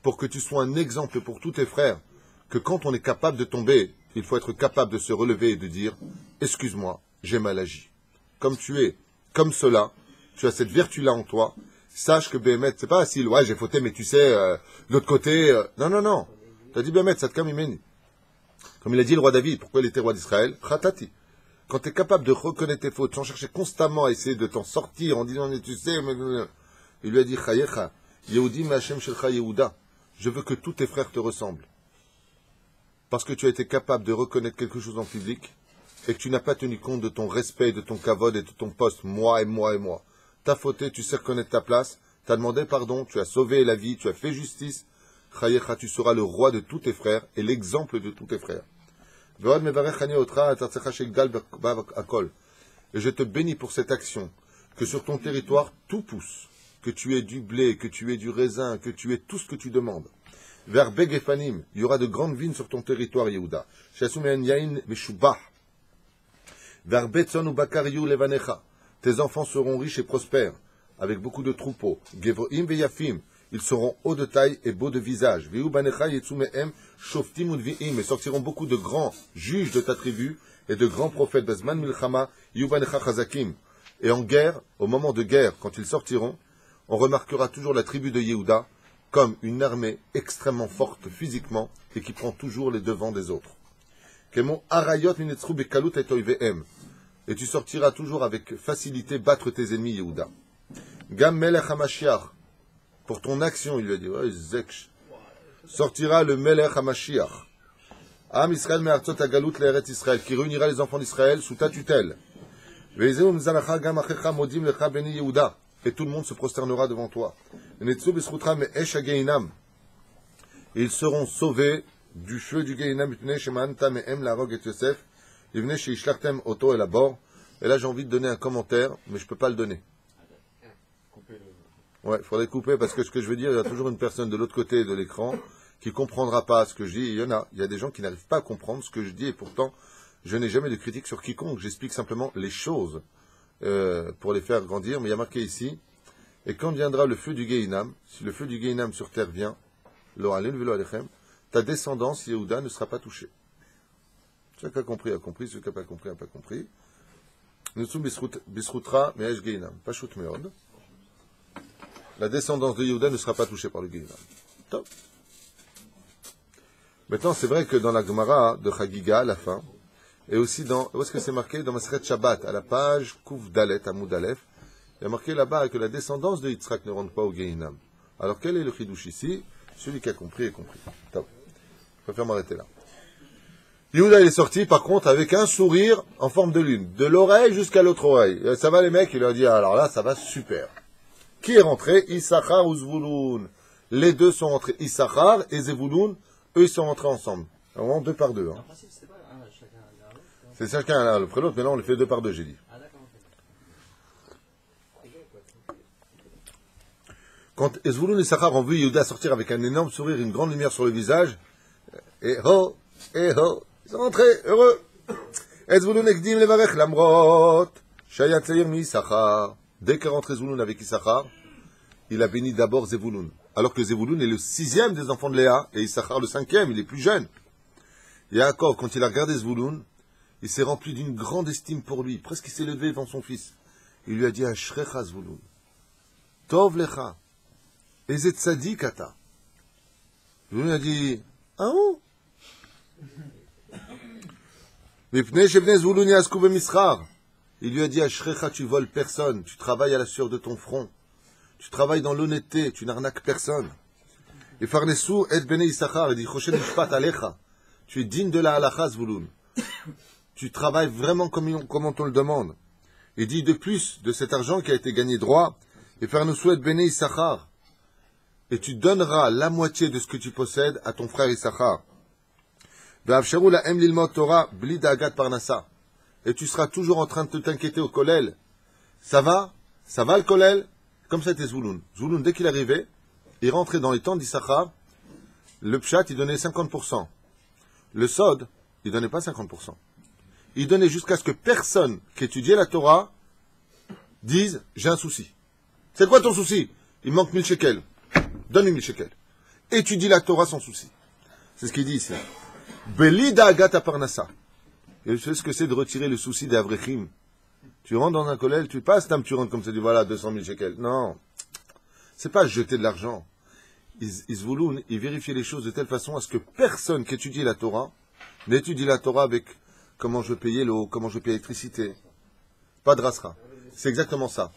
pour que tu sois un exemple pour tous tes frères, que quand on est capable de tomber, il faut être capable de se relever et de dire « Excuse-moi, j'ai mal agi. » Comme tu es, comme cela, tu as cette vertu-là en toi, sache que Béhémet, c'est pas assis, ouais, j'ai fauté, mais tu sais, de l'autre côté, non. Tu as dit Béhémet, Tzadka mimeni. Comme il a dit le roi David, pourquoi il était roi d'Israël? Khatati. Quand tu es capable de reconnaître tes fautes, sans chercher constamment à essayer de t'en sortir, en disant, tu sais, il lui a dit Chayecha, Yehudi Hashem Shelcha Yehuda, je veux que tous tes frères te ressemblent. Parce que tu as été capable de reconnaître quelque chose en public et que tu n'as pas tenu compte de ton respect, de ton kavod et de ton poste, moi. T'as fauté, tu sais reconnaître ta place, t'as demandé pardon, tu as sauvé la vie, tu as fait justice. Chayecha, tu seras le roi de tous tes frères et l'exemple de tous tes frères. Et je te bénis pour cette action, que sur ton territoire tout pousse. que tu aies du blé, que tu aies du raisin, que tu aies tout ce que tu demandes. Vers Begefanim, il y aura de grandes vignes sur ton territoire, Yehuda. Shasumen Yain Meshubah. Vers Betson ou Bakar Yu Levanecha. Tes enfants seront riches et prospères, avec beaucoup de troupeaux. Gevoim Veyafim. Ils seront hauts de taille et beaux de visage. Veu Banecha Yetsumehem Shoftim Udviim. Et sortiront beaucoup de grands juges de ta tribu et de grands prophètes. Bezman Milchama Yu Banecha Chazakim. Et en guerre, au moment de guerre, quand ils sortiront, on remarquera toujours la tribu de Yehuda comme une armée extrêmement forte physiquement et qui prend toujours les devants des autres. Et tu sortiras toujours avec facilité battre tes ennemis, Yehuda. Gam Melech HaMashiach, pour ton action, il lui a dit, ouais, Zeksh, sortira le Melech HaMashiach. Am Israël me'artzot hagalut le'eretz Israël, qui réunira les enfants d'Israël sous ta tutelle. Et tout le monde se prosternera devant toi. Et ils seront sauvés du feu du Gehinam. Et là, j'ai envie de donner un commentaire, mais je ne peux pas le donner. Ouais, il faudrait couper, parce que ce que je veux dire, il y a toujours une personne de l'autre côté de l'écran qui ne comprendra pas ce que je dis. Il y a des gens qui n'arrivent pas à comprendre ce que je dis, et pourtant, je n'ai jamais de critique sur quiconque. J'explique simplement les choses pour les faire grandir. Mais il y a marqué ici, et quand viendra le feu du Gehinam, si le feu du Gehinam sur terre vient, ta descendance, Yehuda, ne sera pas touchée. Celui qui a compris a compris, celui qui n'a pas compris n'a pas compris. La descendance de Yehuda ne sera pas touchée par le Gehinam. Top. Maintenant, c'est vrai que dans la Gemara de Chagiga, à la fin, et aussi dans, où est-ce que c'est marqué? Dans Maseret Shabbat, à la page Kouf Dalet, Amoud Aleph, il y a marqué là-bas que la descendance de Yitzhak ne rentre pas au Gehinam. Alors quel est le chidouche ici? Celui qui a compris est compris. Top. Je préfère m'arrêter là. Yehuda il est sorti par contre avec un sourire en forme de lune, de l'oreille jusqu'à l'autre oreille. Ça va les mecs? Il leur dit alors là ça va super. Qui est rentré? Issachar ou Zvouloun. Les deux sont rentrés. Issachar et Zvouloun, eux ils sont rentrés ensemble. Vraiment deux par deux. Hein. C'est chacun l'un après l'autre, mais là on les fait deux par deux, j'ai dit. Quand Zvouloun et Issachar ont vu Yehuda sortir avec un énorme sourire, une grande lumière sur le visage, et ho, ils sont rentrés, heureux. Zvouloun ekdim levarech lamrot, shayat seir mi Issachar. Dès qu'est rentré Zvouloun avec Issachar, il a béni d'abord Zvouloun. Alors que Zvouloun est le 6e des enfants de Léa, et Issachar le 5e, il est plus jeune. Yaakov, quand il a regardé Zvouloun, il s'est rempli d'une grande estime pour lui. Presque il s'est levé devant son fils. Il lui a dit, Ashrecha Zvouloun, Tov lecha, ezet tzadik ata. Zvouloun a dit, ah oh. Mipnei shebnei Zvouloun yasku b'mischar. Il lui a dit, Ashrecha, tu voles personne, tu travailles à la sueur de ton front, tu travailles dans l'honnêteté, tu n'arnaques personne. Et Farnesu et Bene Issachar, il dit, Choshen Mishpat Alecha, tu es digne de la halacha, Zvouloun. Tu travailles vraiment comme on te le demande. Il dit de plus, de cet argent qui a été gagné droit, et Farnesu et Bene Issachar, et tu donneras la moitié de ce que tu possèdes à ton frère Issachar. Ve'avsharu la'em lilmod Torah bli da'agat parnasa. Et tu seras toujours en train de t'inquiéter au kollel. Ça va le kollel? Comme ça était Zvouloun. Zvouloun, dès qu'il arrivait, il rentrait dans les temps d'Issachar, le pshat, il donnait 50%. Le sod, il donnait pas 50%. Il donnait jusqu'à ce que personne qui étudiait la Torah dise, j'ai un souci. C'est quoi ton souci? Il manque 1000 shekels. Donne-lui 1000 shekels. Étudie la Torah sans souci. C'est ce qu'il dit ici. Beli da'agat parnasa. Et tu sais ce que c'est de retirer le souci des avrechim. Tu rentres dans un kollel, tu passes, tu rentres comme ça, tu dis voilà, 200 000 shekels. Non. C'est pas jeter de l'argent. Zvouloun, il vérifiait les choses de telle façon à ce que personne qui étudie la Torah n'étudie la Torah avec comment je payais l'eau, comment je paye l'électricité. Pas de rasra. C'est exactement ça.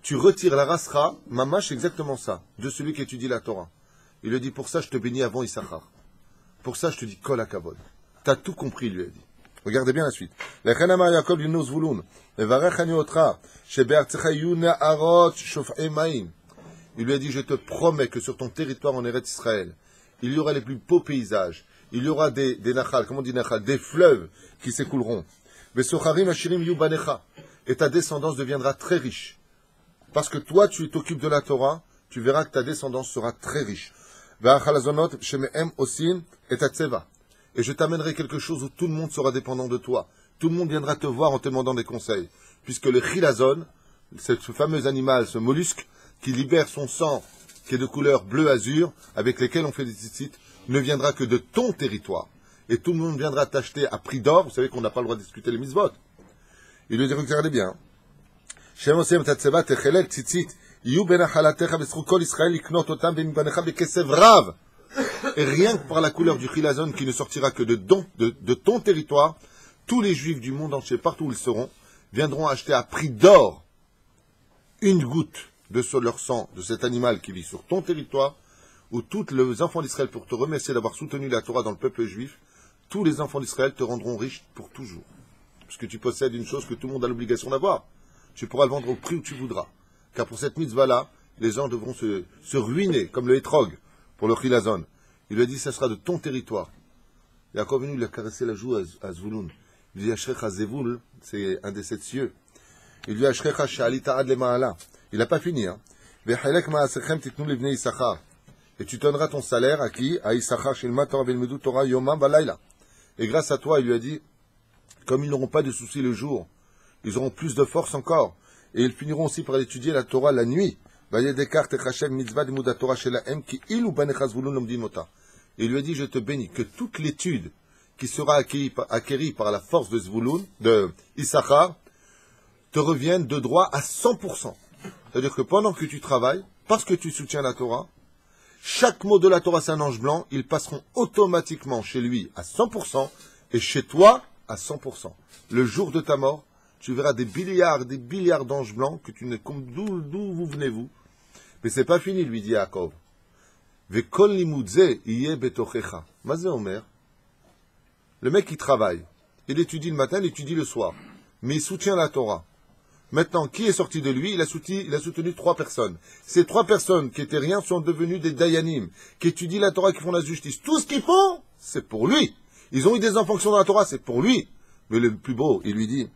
Tu retires la rasra, mamash, c'est exactement ça, de celui qui étudie la Torah. Il lui dit, pour ça, je te bénis avant Issachar. Pour ça, je te dis, kol hakavod. T'as tout compris, lui a dit. Regardez bien la suite. Il lui a dit, je te promets que sur ton territoire en Eretz Israël, il y aura les plus beaux paysages. Il y aura des nachal, comment on dit nachal, des fleuves qui s'écouleront. Et ta descendance deviendra très riche. parce que toi, tu t'occupes de la Torah, tu verras que ta descendance sera très riche. Et je t'amènerai quelque chose où tout le monde sera dépendant de toi. Tout le monde viendra te voir en te demandant des conseils. Puisque le chilazon, ce fameux animal, ce mollusque, qui libère son sang, qui est de couleur bleu-azur, avec lesquels on fait des tzitzit, ne viendra que de ton territoire. Et tout le monde viendra t'acheter à prix d'or. Vous savez qu'on n'a pas le droit de discuter les mitzvot. Il lui dit, regardez bien. Et rien que par la couleur du chilazon qui ne sortira que de ton territoire, tous les juifs du monde entier, partout où ils seront, viendront acheter à prix d'or une goutte de leur sang, de cet animal qui vit sur ton territoire, où tous les enfants d'Israël, pour te remercier d'avoir soutenu la Torah dans le peuple juif, tous les enfants d'Israël te rendront riche pour toujours. Parce que tu possèdes une chose que tout le monde a l'obligation d'avoir. Tu pourras le vendre au prix où tu voudras. Car pour cette mitzvah-là, les gens devront se ruiner, comme le hétrog, pour le chilazon. Il lui a dit, ça sera de ton territoire. Yaakov venu, il a caressé la joue à Zvouloun. Il lui dit, Ashrecha Zevul, c'est un des 7 cieux. Il lui dit, Ashrecha Sha'alita Ad Lema'ala. Il n'a pas fini, hein. Ve'chelek ma'asechem titnu livnei Issachar. Et tu donneras ton salaire à qui? À Issachar, Shilma Torah Velmedu Torah Yomam Balayla. Et grâce à toi, il lui a dit, comme ils n'auront pas de soucis le jour, ils auront plus de force encore. Et ils finiront aussi par étudier la Torah la nuit. Et il lui a dit, je te bénis, que toute l'étude qui sera acquérie par la force de Zvouloun, de Issachar, te revienne de droit à 100%. C'est-à-dire que pendant que tu travailles, parce que tu soutiens la Torah, chaque mot de la Torah, c'est un ange blanc, ils passeront automatiquement chez lui à 100% et chez toi à 100%. Le jour de ta mort, tu verras des milliards d'anges blancs que tu ne comptes d'où vous venez vous. Mais c'est pas fini, lui dit Yaakov. Vekol limudze iye betochecha. Mazé Omer. Le mec qui travaille, il étudie le matin, il étudie le soir, mais il soutient la Torah. Maintenant, qui est sorti de lui? Il a soutenu 3 personnes. Ces 3 personnes qui étaient rien sont devenues des dayanim, qui étudient la Torah, qui font la justice. Tout ce qu'ils font, c'est pour lui. Ils ont eu des enfants qui sont dans la Torah, c'est pour lui. Mais le plus beau, il lui dit,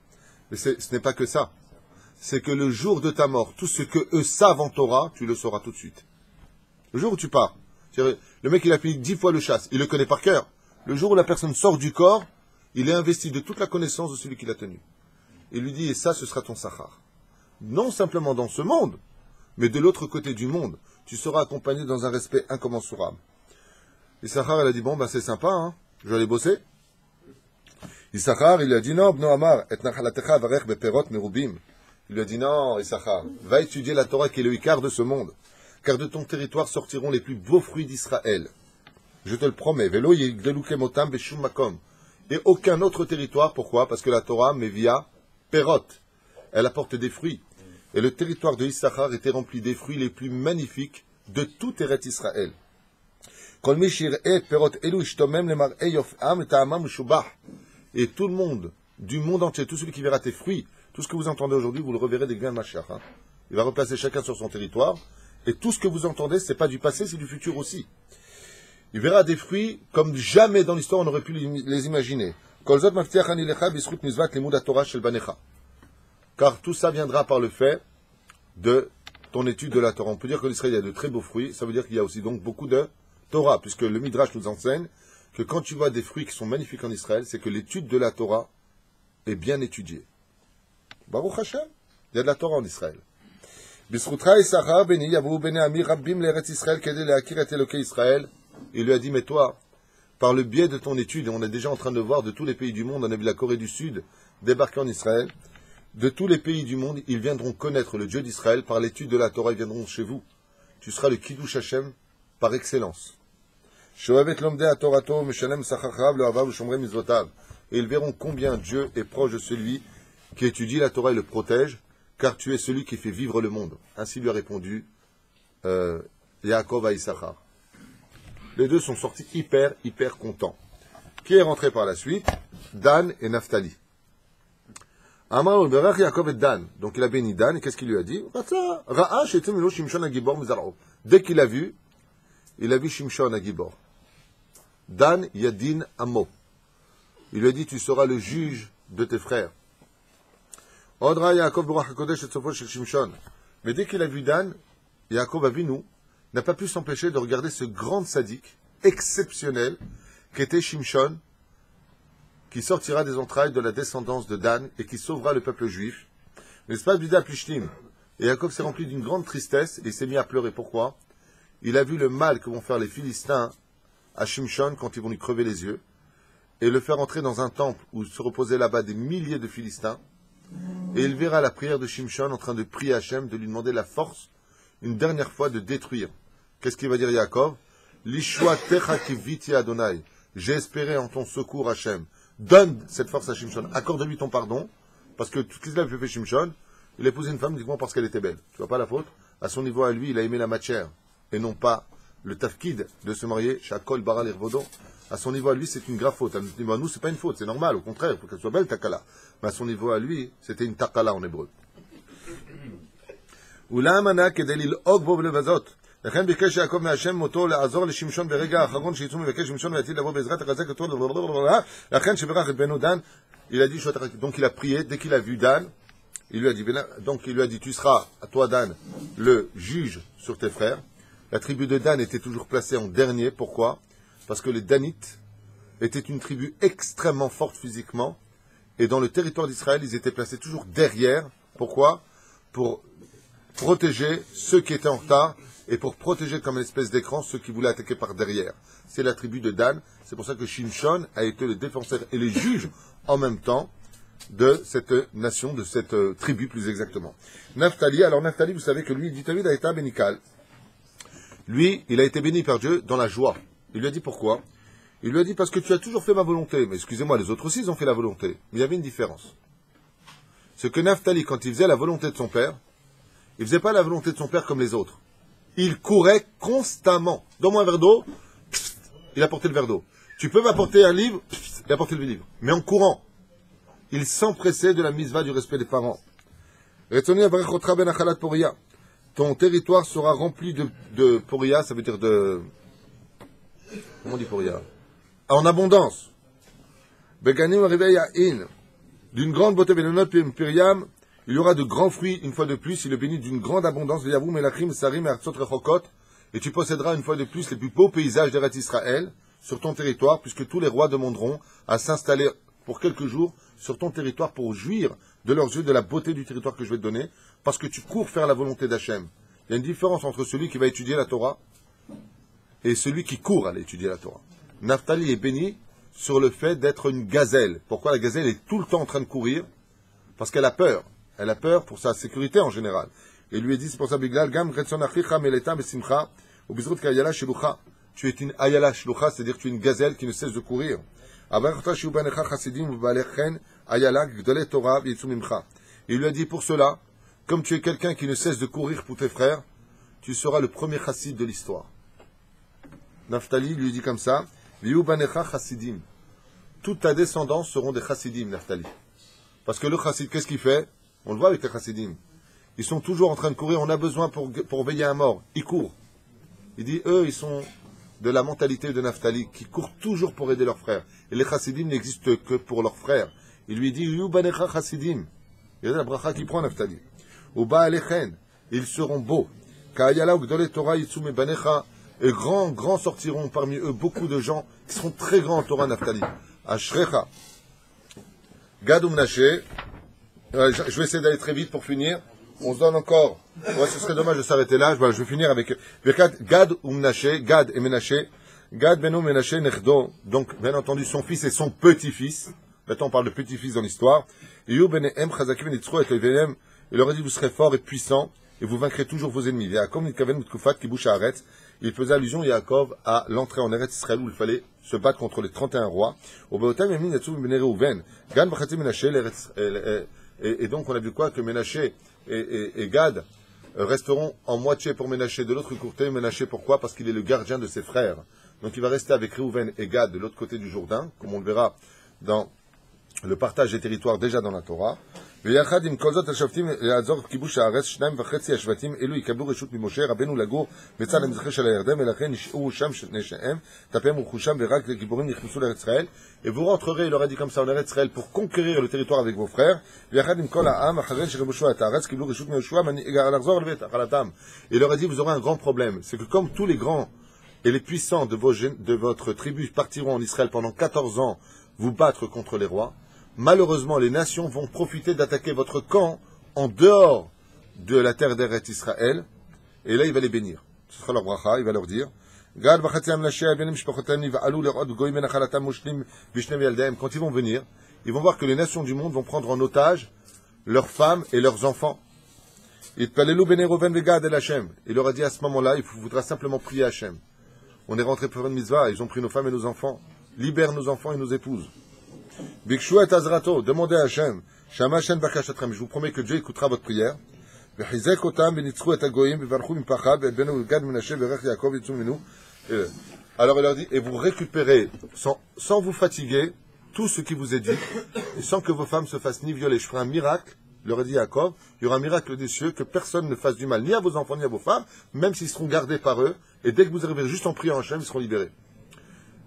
mais ce n'est pas que ça. C'est que le jour de ta mort, tout ce que eux savent en Torah, tu le sauras tout de suite. Le jour où tu pars, le mec il a pris 10 fois le chasse, il le connaît par cœur. Le jour où la personne sort du corps, il est investi de toute la connaissance de celui qui l'a tenu. Il lui dit, et ça, ce sera ton sachar. Non simplement dans ce monde, mais de l'autre côté du monde, tu seras accompagné dans un respect incommensurable. Issachar, elle a dit, bon, ben c'est sympa, hein, je vais aller bosser. Issachar, il lui a dit, non, Bno Amar, et nachalatecha varech beperot merubim. Il lui a dit, non, Issachar, va étudier la Torah qui est le Icar de ce monde, car de ton territoire sortiront les plus beaux fruits d'Israël. Je te le promets, velo yigdelukem otam beshum makom. Et aucun autre territoire, pourquoi? Parce que la Torah, mevia perot, elle apporte des fruits. Et le territoire de Issachar était rempli des fruits les plus magnifiques de tout Eretz Israël. Et tout le monde, du monde entier, tout celui qui verra tes fruits, tout ce que vous entendez aujourd'hui, vous le reverrez dès que vient le Mashiach. Hein. Il va replacer chacun sur son territoire. Et tout ce que vous entendez, ce n'est pas du passé, c'est du futur aussi. Il verra des fruits comme jamais dans l'histoire on aurait pu les imaginer. Car tout ça viendra par le fait de ton étude de la Torah. On peut dire que l'Israël a de très beaux fruits, ça veut dire qu'il y a aussi donc beaucoup de Torah, puisque le Midrash nous enseigne que quand tu vois des fruits qui sont magnifiques en Israël, c'est que l'étude de la Torah est bien étudiée. Baruch Hashem, il y a de la Torah en Israël. Il lui a dit, mais toi, par le biais de ton étude, et on est déjà en train de voir de tous les pays du monde, on a vu la Corée du Sud débarquer en Israël, de tous les pays du monde, ils viendront connaître le Dieu d'Israël par l'étude de la Torah, ils viendront chez vous. Tu seras le Kiddush Hashem par excellence. Et ils verront combien Dieu est proche de celui qui étudie la Torah et le protège, car tu es celui qui fait vivre le monde. Ainsi lui a répondu Yaakov à Issachar. Les deux sont sortis hyper contents. Qui est rentré par la suite? Dan et Naphtali. Amar Berach Yaakov et Dan. Donc il a béni Dan, et qu'est-ce qu'il lui a dit? Dès qu'il a vu Shimshon Agibor. Dan Yadin Amo. Il lui a dit, tu seras le juge de tes frères. Odra Yaakov Baruch HaKodesh et Tzofo Shel Shimshon. Mais dès qu'il a vu Dan, Yaakov Avinu n'a pas pu s'empêcher de regarder ce grand sadique exceptionnel qu'était Shimshon, qui sortira des entrailles de la descendance de Dan et qui sauvera le peuple juif. L'espace du Plishtim. Et Yaakov s'est rempli d'une grande tristesse et il s'est mis à pleurer. Pourquoi? Il a vu le mal que vont faire les Philistins à Shimshon quand ils vont lui crever les yeux et le faire entrer dans un temple où se reposaient là-bas des milliers de Philistins. Et il verra la prière de Shimshon en train de prier Hachem, de lui demander la force, une dernière fois, de détruire. Qu'est-ce qu'il va dire Yaakov? Lishua techa kiviti Adonai. J'ai espéré en ton secours Hachem. Donne cette force à Shimshon. Accorde-lui ton pardon. Parce que tout ce qu'il a fait Shimshon, il a épousé une femme uniquement parce qu'elle était belle. Tu vois pas la faute? À son niveau à lui, il a aimé la matière. Et non pas le tafkid de se marier. Shakol baral irvodo. À son niveau à lui, c'est une grave faute. À notre niveau à nous, c'est pas une faute. C'est normal. Au contraire, il faut qu'elle soit belle, takala. Mais à son niveau à lui, c'était une takala en hébreu. Ulamana kedelil ogbo levazot. לכן ביקש יעקב מהשם מותו לעזור לשמשון ברגע האחרון שיצאו מבקש שמשון ועתיד לבוא בעזרת לחזק אותו לכן שברך את בנו דן. Il a dit, donc il a prié, dès qu'il a vu Dan, il lui a dit, donc il lui a dit, tu seras, à toi Dan, le juge sur tes frères. La tribu de Dan était toujours placée en dernier, pourquoi? Parce que les Danites étaient une tribu extrêmement forte physiquement, et dans le territoire d'Israël, ils étaient placés toujours derrière. Pourquoi? Pour protéger ceux qui étaient en retard, et pour protéger comme une espèce d'écran ceux qui voulaient attaquer par derrière. C'est la tribu de Dan. C'est pour ça que Shimshon a été le défenseur et les juges en même temps de cette nation, de cette tribu plus exactement. Naphtali, alors Naphtali, vous savez que lui, dit David a été bénical. Lui, il a été béni par Dieu dans la joie. Il lui a dit pourquoi? Il lui a dit parce que tu as toujours fait ma volonté. Mais excusez-moi, les autres aussi, ils ont fait la volonté. Mais il y avait une différence. C'est que Naphtali, quand il faisait la volonté de son père, il ne faisait pas la volonté de son père comme les autres. Il courait constamment. Donne-moi un verre d'eau, il apportait le verre d'eau. Tu peux m'apporter un livre, il apportait le livre. Mais en courant. Il s'empressait de la misva du respect des parents. Ton territoire sera rempli de poria, ça veut dire de... Comment on dit poria? En abondance. D'une grande beauté, il y aura de grands fruits, une fois de plus, il est béni d'une grande abondance, et tu posséderas une fois de plus les plus beaux paysages d'Eretz Israël sur ton territoire, puisque tous les rois demanderont à s'installer pour quelques jours sur ton territoire pour jouir de leurs yeux de la beauté du territoire que je vais te donner, parce que tu cours faire la volonté d'Hachem. Il y a une différence entre celui qui va étudier la Torah et celui qui court à étudier la Torah. Naphtali est béni sur le fait d'être une gazelle. Pourquoi la gazelle est tout le temps en train de courir? Parce qu'elle a peur. Elle a peur pour sa sécurité en général. Et lui a dit, c'est pour ça, Biglal, Gam, Retson Achicha, Meleta, Besimcha, ou Bizrut Kayala, Shilucha. Tu es une Ayala Shilucha, c'est-à-dire tu es une gazelle qui ne cesse de courir. Il lui a dit, pour cela, comme tu es quelqu'un qui ne cesse de courir pour tes frères, tu seras le premier chassid de l'histoire. Naphtali lui dit comme ça, toute ta descendance seront des chassidim, Naphtali. Parce que le chassid, qu'est-ce qu'il fait? On le voit avec les chassidim. Ils sont toujours en train de courir. On a besoin pour veiller un mort. Ils courent. Il dit, eux, ils sont de la mentalité de Naphtali, qui courent toujours pour aider leurs frères. Et les chassidim n'existent que pour leurs frères. Il lui dit, Yubanecha chassidim. Il y a la bracha qui prend Naphtali. Uba alechen. Ils seront beaux. Ka'ayala ugdole Torah yitsume banecha. Et grands sortiront parmi eux beaucoup de gens qui seront très grands en Torah, Naphtali. Ashrecha. Gad Umnaché. Je vais essayer d'aller très vite pour finir. On se donne encore. Ouais, ce serait dommage de s'arrêter là. Je vais finir avec Gad ou Menaché, Gad et Menaché. Gad beno Menaché nechdo. Donc, bien entendu, son fils et son petit-fils. Maintenant, on parle de petit-fils dans l'histoire. Il leur a dit, vous serez forts et puissants et vous vaincrez toujours vos ennemis. Il faisait allusion, Yaakov, à l'entrée en Eretz Israël où il fallait se battre contre les 31 rois. Et donc, on a vu quoi? Que Ménaché et Gad resteront en moitié pour Ménaché de l'autre côté. Ménaché, pourquoi? Parce qu'il est le gardien de ses frères. Donc, il va rester avec Réhouven et Gad de l'autre côté du Jourdain, comme on le verra dans le partage des territoires déjà dans la Torah. ויחד עם כל זאת השבטים לעזור כיבוש הארץ, 2.5 השבטים אלו יקבלו רשות ממשה רבנו לגור בצד המזרחי של הירדן, ולכן נשארו שם נשיהם, טפם ורכושם, ורק גיבורים נכנסו לארץ ישראל. Et vous rentrerez, il leur a dit comme ça, en Eretz Israël pour conquérir le territoire avec vos frères. ויחד עם כל העם, אחרי שכיבשו את הארץ, קיבלו רשות מיהושע לחזור לבית אכלתם. Il leur a dit, vous aurez un grand problème, c'est que comme tous les grands et les puissants de votre tribu partiront en Israël pendant 14 ans vous battre contre les rois, malheureusement, les nations vont profiter d'attaquer votre camp en dehors de la terre d'Eretz Israël, et là, il va les bénir. Ce sera leur bracha, il va leur dire, quand ils vont venir, ils vont voir que les nations du monde vont prendre en otage leurs femmes et leurs enfants. Il leur a dit à ce moment-là, il faudra simplement prier à Hachem. On est rentré pour une mitzvah, ils ont pris nos femmes et nos enfants. Libère nos enfants et nos épouses. Bikshu et Azrato, demandez à Hachem. Shama Hachem bakashatrem. Je vous promets que Dieu écoutera votre prière. Vechizek otam benitzchu et agoyim bevarchu mimpachad et benu gad menashe verech Yaakov yitzu minu. Alors il leur dit, et vous récupérez, sans vous fatiguer, tout ce qui vous est dit, et sans que vos femmes se fassent ni violer. Je ferai un miracle, leur a dit Yaakov, il y aura un miracle des cieux, que personne ne fasse du mal, ni à vos enfants, ni à vos femmes, même s'ils seront gardés par eux, et dès que vous arriverez juste en priant en Hachem, ils seront libérés.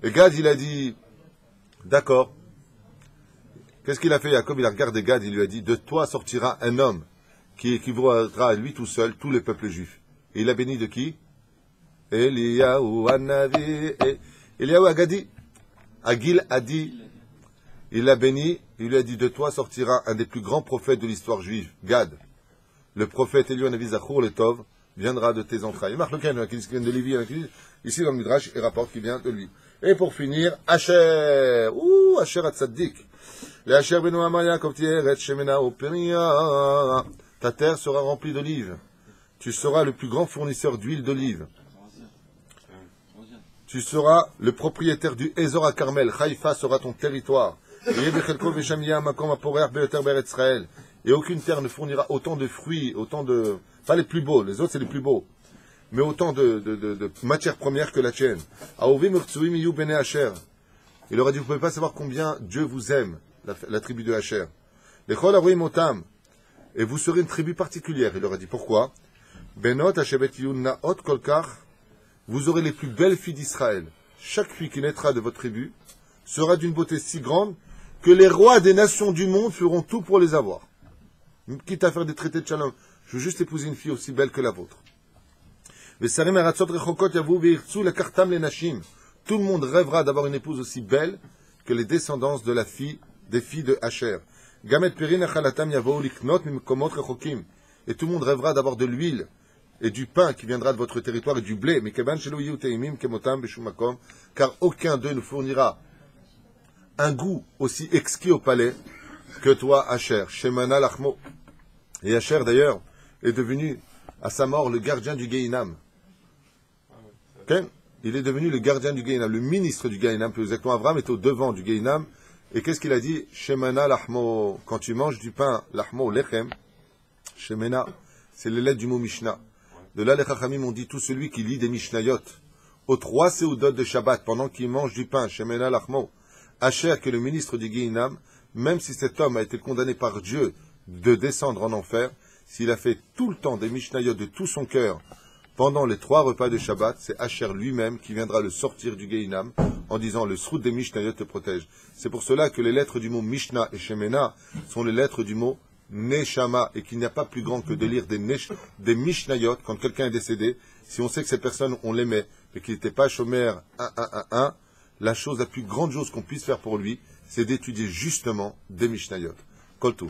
Et Gad, il a dit, d'accord. Qu'est-ce qu'il a fait, Yaakov? Il a regardé Gad, il lui a dit, de toi sortira un homme qui équivaudra à lui tout seul, tous les peuples juifs. Et il a béni de qui? Eliyahu Hanavi, Eliyahu Agadi. Agil a dit, il l'a béni, il lui a dit, de toi sortira un des plus grands prophètes de l'histoire juive, Gad. Le prophète Eliyahu Hanavi Zachor le Tov viendra de tes entrailles. Marc Lequel, qui vient de Lévi, ici dans le Midrash, il rapporte qu'il vient de lui. Et pour finir, Asher, Asher Atzadik. Le Asher benu Amaya, comme tu es, Shemena Operia. Ta terre sera remplie d'olives. Tu seras le plus grand fournisseur d'huile d'olive. Tu seras le propriétaire du Ezor à Carmel. Haïfa sera ton territoire. Et aucune terre ne fournira autant de fruits, autant de... Pas les plus beaux, les autres c'est les plus beaux. Mais autant de matières premières que la tienne. Il leur a dit, vous ne pouvez pas savoir combien Dieu vous aime, la tribu de Asher. Et vous serez une tribu particulière. Il leur a dit, pourquoi? Vous aurez les plus belles filles d'Israël. Chaque fille qui naîtra de votre tribu sera d'une beauté si grande que les rois des nations du monde feront tout pour les avoir. Quitte à faire des traités de shalom. Je veux juste épouser une fille aussi belle que la vôtre. Tout le monde rêvera d'avoir une épouse aussi belle que les descendants de des filles de Asher. Et tout le monde rêvera d'avoir de l'huile et du pain qui viendra de votre territoire et du blé. Car aucun d'eux ne fournira un goût aussi exquis au palais que toi, Asher. Shemana Lachmo. Et Asher, d'ailleurs, est devenu, à sa mort, le gardien du Gehinam. Okay? Il est devenu le gardien du Gehinam, le ministre du Gehinam. Plus exactement, Abraham est au devant du Gehinam. Et qu'est-ce qu'il a dit? Shemana Lachmo. Quand tu manges du pain, Lachmo, Lechem, Shemena, c'est les lettres du mot Mishnah. De là, les Chachamim ont dit tout celui qui lit des Mishnayot aux 3 séoudot de Shabbat, pendant qu'il mange du pain, Shemena Lachmo, Asher, qui est le ministre du Gehinam, même si cet homme a été condamné par Dieu de descendre en enfer, s'il a fait tout le temps des Mishnayot de tout son cœur pendant les 3 repas de Shabbat, c'est Asher lui-même qui viendra le sortir du Gehinam en disant le srout des Mishnayot te protège. C'est pour cela que les lettres du mot Mishnah et Shemena sont les lettres du mot Neshama et qu'il n'y a pas plus grand que de lire des Mishnayot quand quelqu'un est décédé. Si on sait que cette personne, on l'aimait et qu'il n'était pas chômeur 1, la chose la plus grande chose qu'on puisse faire pour lui, c'est d'étudier justement des Mishnayot. Kol Tov.